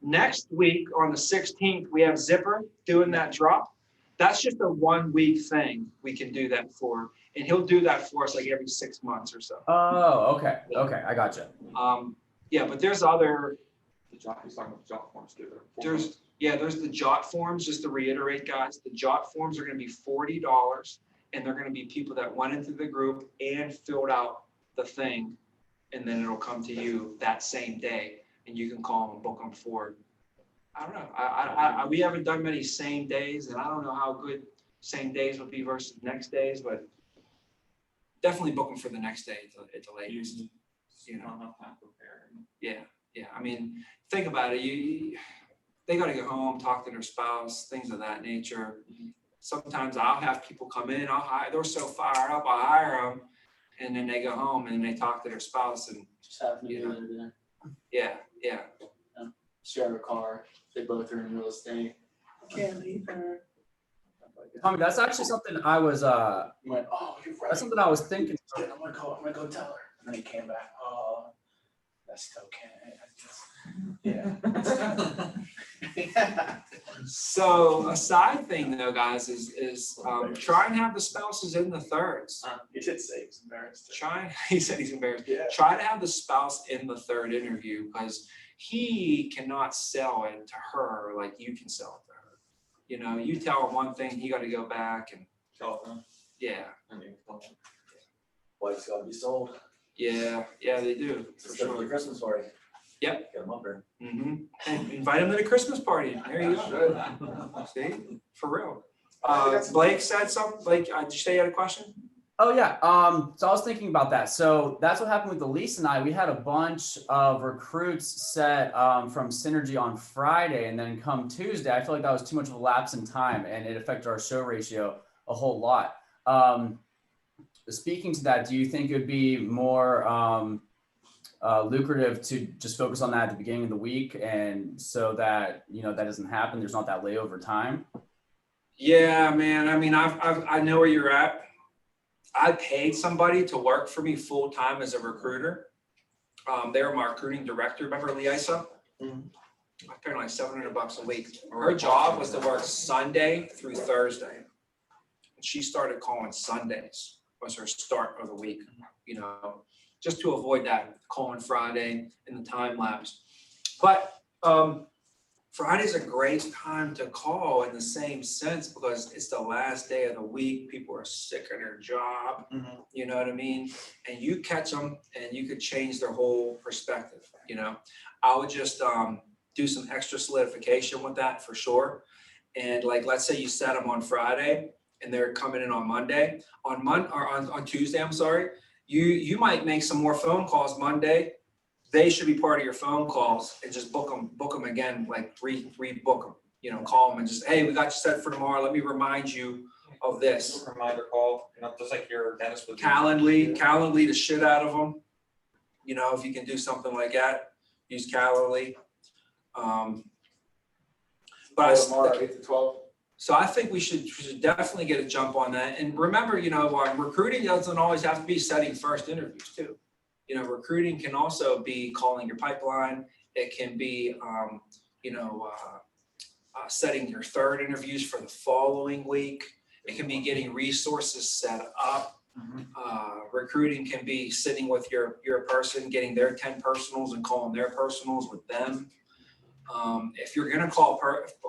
next week on the 16th, we have Zipper doing that drop. That's just a 1 week thing we can do that for. And he'll do that for us like every 6 months or so. Oh, okay. Okay, I gotcha. Yeah, but there's other, He's talking about the job forms too. there's the jot forms, just to reiterate, guys. The jot forms are gonna be $40, and they're gonna be people that went into the group and filled out the thing, and then it'll come to you that same day, and you can call them and book them for, I don't know. We haven't done many same days, and I don't know how good same days would be versus next days, but definitely book them for the next day at the latest. You know. Enough time to prepare. Yeah. I mean, think about it. They got to go home, talk to their spouse, things of that nature. Sometimes I'll have people come in. They're so fired up. I hire them, and then they go home and they talk to their spouse, and Just happened to be the other day. yeah. Share a car. They both are in real estate. Can't leave her. Tommy, that's actually something I was He went, oh, you're right. that's something I was thinking. I'm gonna go tell her. And then he came back. Oh, that still can't. Yeah. So a side thing though, guys, is try and have the spouses in the thirds. He did say he was embarrassed. He said he's embarrassed. Yeah. Try to have the spouse in the third interview, because he cannot sell it to her like you can sell it to her. You know, you tell him one thing, he got to go back and Telephone. yeah, Wife's gotta be sold. yeah, they do for It's for the sure. Christmas party. Yep. Get them up there. And invite him to the Christmas party. There you go. See, for real. Blake said something. Blake, did you say you had a question? Oh yeah. So I was thinking about that. So that's what happened with Elise and I. We had a bunch of recruits set from Synergy on Friday, and then come Tuesday, I feel like that was too much of a lapse in time, and it affected our show ratio a whole lot. Speaking to that, do you think it would be more lucrative to just focus on that at the beginning of the week, and so that that doesn't happen? There's not that layover time. Yeah, man. I mean, I know where you're at. I paid somebody to work for me full-time as a recruiter. They were my recruiting director, remember Liesa? Mhm. I paid her like $700 a week. Her job was to work Sunday through Thursday. And she started calling Sundays, was her start of the week, you know, just to avoid that calling Friday and the time lapse. But Friday's a great time to call in the same sense because it's the last day of the week. People are sick of their job, Mhm. you know what I mean? And you catch them and you could change their whole perspective, you know? I would just do some extra solidification with that for sure. And like, let's say you set them on Friday and they're coming in on Monday, on Tuesday, I'm sorry. You might make some more phone calls Monday. They should be part of your phone calls and just book them again, like rebook them, you know, call them and just, hey, we got you set for tomorrow. Let me remind you of this. Reminder call, you know, just like your dentist would. Calendly the shit out of them. You know, if you can do something like that, use Calendly. But Tomorrow, 8 to 12. so I think we should definitely get a jump on that. And remember, you know, recruiting doesn't always have to be setting first interviews too. You know, recruiting can also be calling your pipeline. It can be, setting your third interviews for the following week. It can be getting resources set up. Recruiting can be sitting with your person, getting their 10 personals and calling their personals with them. If you're gonna call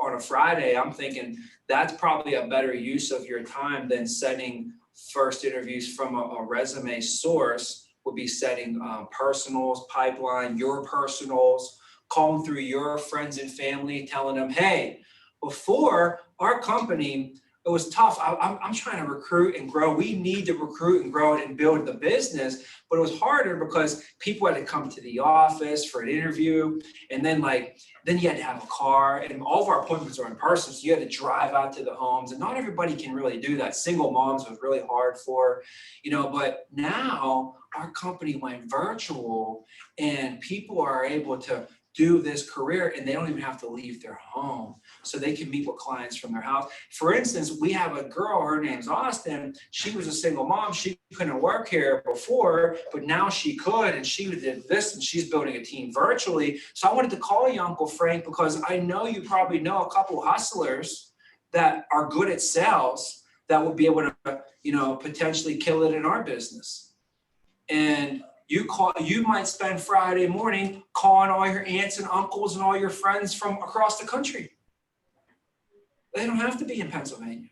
on a Friday, I'm thinking that's probably a better use of your time than setting first interviews from a resume source. Would be setting personals, pipeline, your personals, calling through your friends and family, telling them, hey, before our company, it was tough. I'm trying to recruit and grow. We need to recruit and grow and build the business, but it was harder because people had to come to the office for an interview. And then you had to have a car, and all of our appointments are in person. So you had to drive out to the homes, and not everybody can really do that. Single moms was really hard for, you know, but now our company went virtual and people are able to do this career and they don't even have to leave their home. So they can meet with clients from their house. For instance, we have a girl, her name's Austin. She was a single mom. She couldn't work here before, but now she could, and she did this, and she's building a team virtually. So I wanted to call you, Uncle Frank, because I know you probably know a couple hustlers that are good at sales that would be able to, you know, potentially kill it in our business. And you might spend Friday morning calling all your aunts and uncles and all your friends from across the country. They don't have to be in Pennsylvania.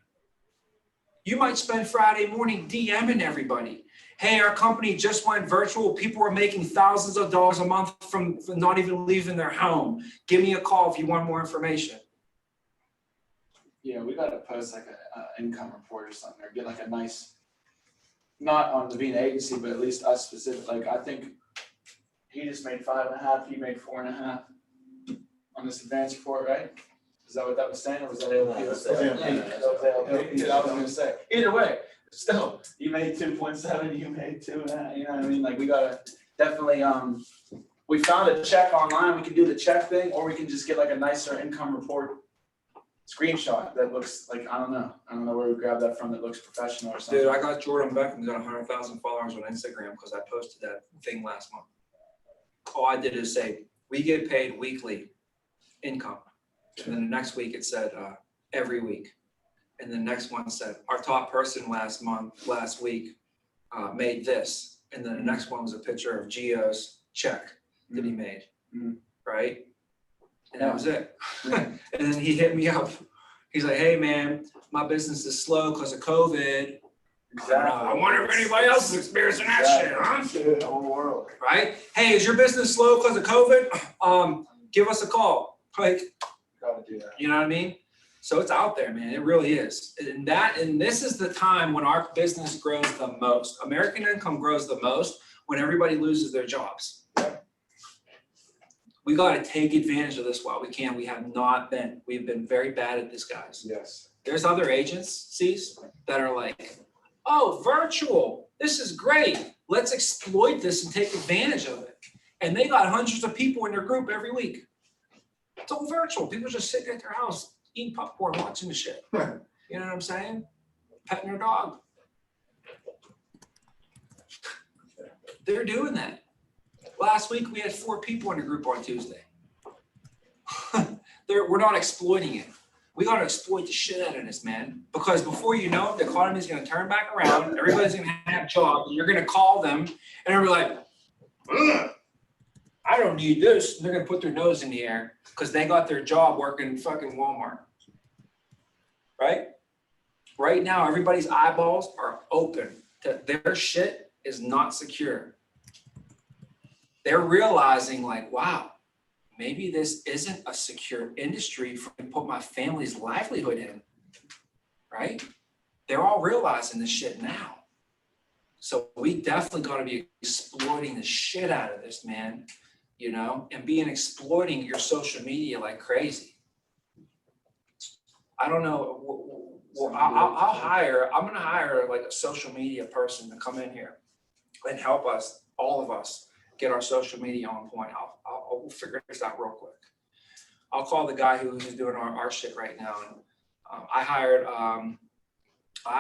You might spend Friday morning DMing everybody. Hey, our company just went virtual. People are making thousands of dollars a month from not even leaving their home. Give me a call if you want more information. Yeah, we gotta post like a income report or something, or get like a nice, not on the Vena agency, but at least us specific. Like, I think he just made 5.5, he made 4.5 on this advance report, right? Is that what that was saying, or was that ALP? No, that's Yeah, ALP. that was ALP. Yeah, I was gonna say, either way, still, you made 2.7, you made 2.5, you know what I mean? Like, we gotta definitely, we found a check online, we can do the check thing, or we can just get like a nicer income report screenshot that looks like, I don't know where we grabbed that from, that looks professional or something. Dude, I got Jordan Beckham got 100,000 followers on Instagram because I posted that thing last month. All I did is say, we get paid weekly income. And then the next week it said every week. And the next one said, our top person last week made this. And then the next one was a picture of Gio's check that he made, right? And that was it. And then he hit me up. He's like, hey man, my business is slow because of COVID. Exactly. I wonder if anybody else is experiencing that shit, huh? The whole world. Right? Hey, is your business slow because of COVID? Give us a call. Like, Gotta do that. you know what I mean? So it's out there, man. It really is. And this is the time when our business grows the most. American income grows the most when everybody loses their jobs. We got to take advantage of this while we can. We have not been. We've been very bad at this, guys. Yes. There's other agencies that are like, oh, virtual. This is great. Let's exploit this and take advantage of it. And they got hundreds of people in their group every week. It's all virtual. People just sitting at their house, eating popcorn, watching the shit. You know what I'm saying? Petting their dog. They're doing that. Last week, we had 4 people in the group on Tuesday. We're not exploiting it. We got to exploit the shit out of this, man. Because before you know it, the economy is going to turn back around. Everybody's going to have jobs. And you're going to call them, and they're like, ugh, I don't need this. And they're going to put their nose in the air because they got their job working in fucking Walmart. Right? Right now, everybody's eyeballs are open. Their shit is not secure. They're realizing like, wow, maybe this isn't a secure industry for me to put my family's livelihood in, right? They're all realizing this shit now. So we definitely got to be exploiting the shit out of this, man, you know, and exploiting your social media like crazy. I don't know. Well, I'm going to hire like a social media person to come in here and help us, all of us, get our social media on point. We'll figure this out real quick. I'll call the guy who's doing our shit right now. And I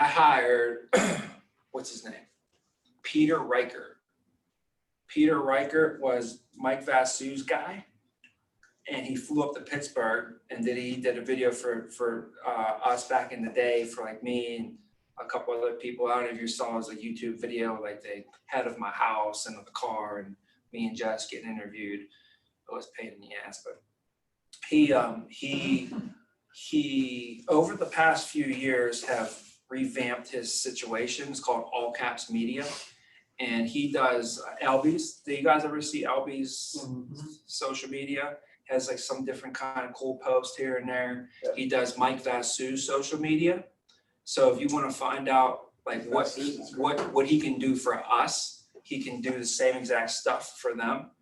hired, what's his name? Peter Riker. Peter Riker was Mike Vassu's guy. And he flew up to Pittsburgh and he did a video for us back in the day for like me and a couple other people. I don't know if you saw it was a YouTube video, like the head of my house and the car and me and Jess getting interviewed. It was a pain in the ass, but he over the past few years have revamped his situation. It's called All Caps Media. And he does Albie's. Do you guys ever see Albie's social media? Has like some different kind of cool posts here and there. Yeah. He does Mike Vassu's social media. So if you want to find out like what he can do for us, he can do the same exact stuff for them.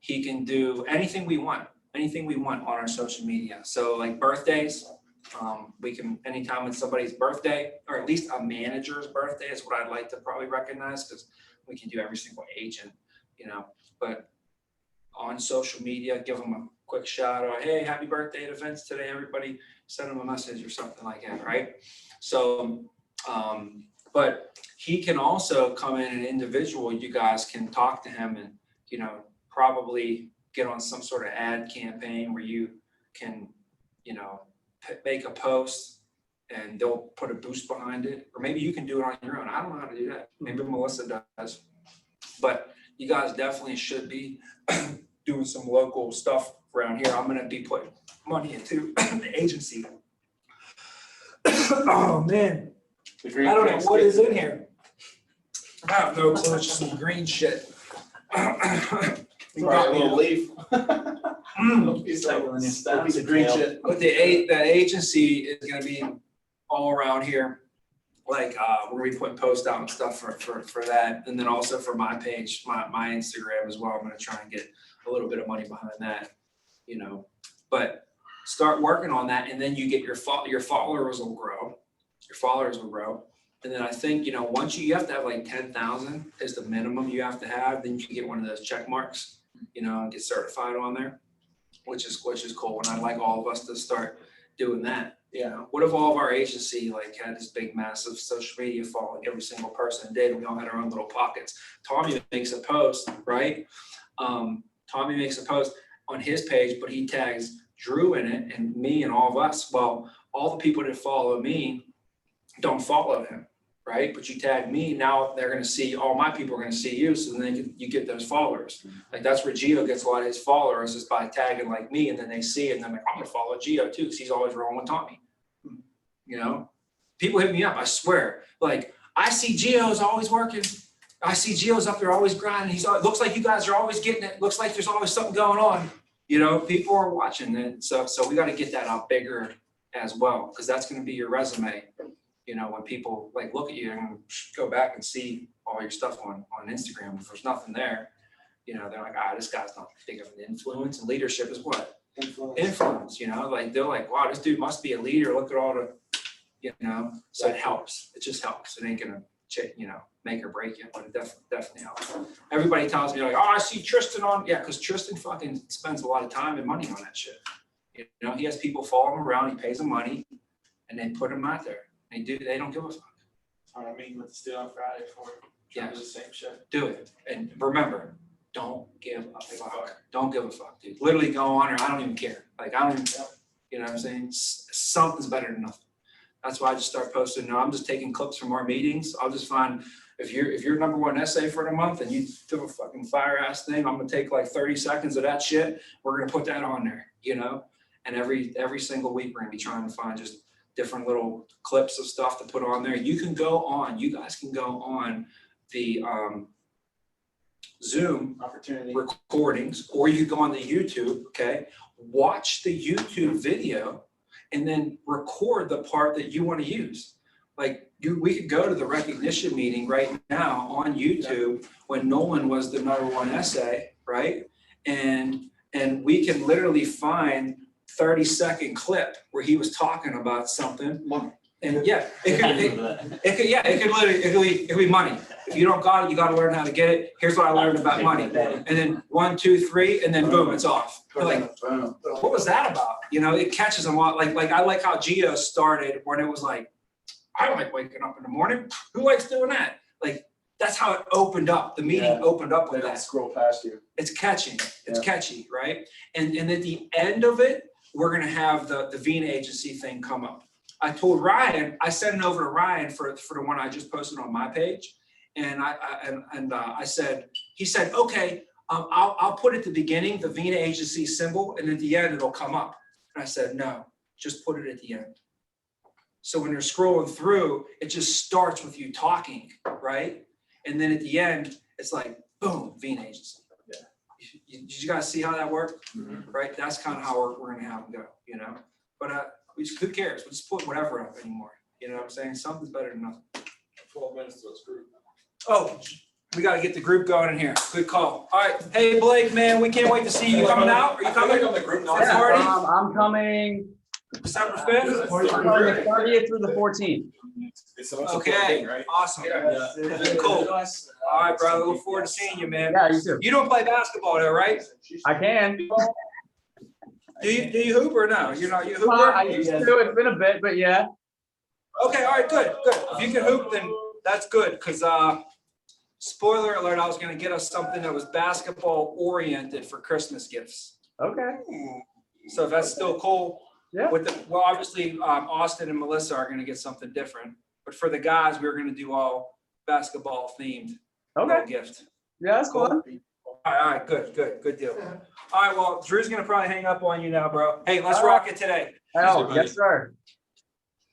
He can do anything we want on our social media. So like birthdays, we can, anytime it's somebody's birthday, or at least a manager's birthday is what I'd like to probably recognize, because we can do every single agent, you know, but on social media, give them a quick shout out. Hey, happy birthday at events today, everybody. Send them a message or something like that, right? So, but he can also come in an individual. You guys can talk to him and, you know, probably get on some sort of ad campaign where you can, you know, make a post and they'll put a boost behind it. Or maybe you can do it on your own. I don't know how to do that. Maybe Melissa does. But you guys definitely should be doing some local stuff around here. I'm going to be putting money into the agency. Oh man, I don't know what is in here. I have no clue. It's just some green shit. Probably a little leaf. He's like, that piece of green shit. But that agency is going to be all around here. Like we're gonna be putting posts out and stuff for that, and then also for my page, my Instagram as well. I'm gonna try and get a little bit of money behind that, you know. But start working on that, and then you get your followers will grow. Your followers will grow, and then I think, you know, once you have to have like 10,000 is the minimum you have to have. Then you can get one of those check marks, you know, and get certified on there, which is cool. And I'd like all of us to start doing that. Yeah. What if all of our agency like had this big massive social media following? Every single person did. We all had our own little pockets. Tommy makes a post, right? Tommy makes a post on his page, but he tags Drew in it and me and all of us. Well, all the people that follow me don't follow him, right? But you tag me, now they're going to see, all my people are going to see you, so then you get those followers. Like that's where Gio gets a lot of his followers, is by tagging like me, and then they see it and they're like, I'm going to follow Gio too, because he's always rolling with Tommy. You know, people hit me up, I swear, like I see Gio's always working. I see Gio's up there always grinding. Looks like you guys are always getting it. Looks like there's always something going on. You know, people are watching it. So we got to get that out bigger as well, because that's going to be your resume. You know, when people like look at you and go back and see all your stuff on Instagram, if there's nothing there, you know, they're like, this guy's not big of an influence. And leadership is what? Influence, you know, like they're like, wow, this dude must be a leader. Look at all the, you know, so it helps. It just helps. It ain't going to, you know, make or break you, but it definitely helps. Everybody tells me like, oh, I see Tristan on. Yeah, because Tristan fucking spends a lot of time and money on that shit. You know, he has people follow him around. He pays them money and they put him out there. They don't give a fuck. All right, I'm meeting with the student on Friday for Yeah. The same shit. Do it. And remember, don't give a fuck. Don't give a fuck, dude. Literally go on, or I don't even care. Like, I don't even, you know what I'm saying? Something's better than nothing. That's why I just start posting. No, I'm just taking clips from our meetings. I'll just find, if you're number one essay for the month and you do a fucking fire ass thing, I'm gonna take like 30 seconds of that shit. We're gonna put that on there, you know? And every single week, we're gonna be trying to find just different little clips of stuff to put on there. You guys can go on the Zoom Opportunity. recordings, or you can go on the YouTube, okay? Watch the YouTube video and then record the part that you want to use. Like we could go to the recognition meeting right now on YouTube when Nolan was the number one essay, right? And we can literally find 30-second clip where he was talking about something. And yeah, it could be money. If you don't got it, you got to learn how to get it. Here's what I learned about money. And then 1, 2, 3, and then boom, it's off. You're like, what was that about? You know, it catches them a lot. Like I like how Gio started when it was like, I like waking up in the morning. Who likes doing that? Like, that's how it opened up. The meeting opened up with They don't that. scroll past you. It's catchy. It's catchy, right? And at the end of it, we're gonna have the Vena agency thing come up. I told Ryan, I sent it over to Ryan for the one I just posted on my page. And I said, he said, okay, I'll put at the beginning the Vena agency symbol, and at the end it'll come up. And I said, no, just put it at the end. So when you're scrolling through, it just starts with you talking, right? And then at the end, it's like, boom, Vena agency. Yeah. You guys see how that worked? Mm-hmm. Right? That's kind of how we're gonna have them go, you know? But who cares? We'll just put whatever up anymore. You know what I'm saying? Something's better than nothing. 12 minutes to this group. Oh, we gotta get the group going in here. Good call. All right. Hey, Blake, man, we can't wait to see you coming out. Are you coming? On the group To the party? I'm coming December 5th? the 30th through the 14th. It's the most important Okay, thing, right? awesome. Cool. All right, brother. Look forward to seeing you, man. Yeah, you too. You don't play basketball though, right? I can. Do you hoop or no? You hooper? I used to. It's been a bit, but yeah. Okay, all right, good. If you can hoop, then that's good. Cause spoiler alert, I was gonna get us something that was basketball oriented for Christmas gifts. Okay. So if that's still cool. Yeah. Well, obviously, Austin and Melissa are gonna get something different, but for the guys, we're gonna do all basketball themed Okay. gift. Yeah, that's cool. All right, good deal. All right, well, Drew's gonna probably hang up on you now, bro. Hey, let's rock it today. Oh, yes, sir.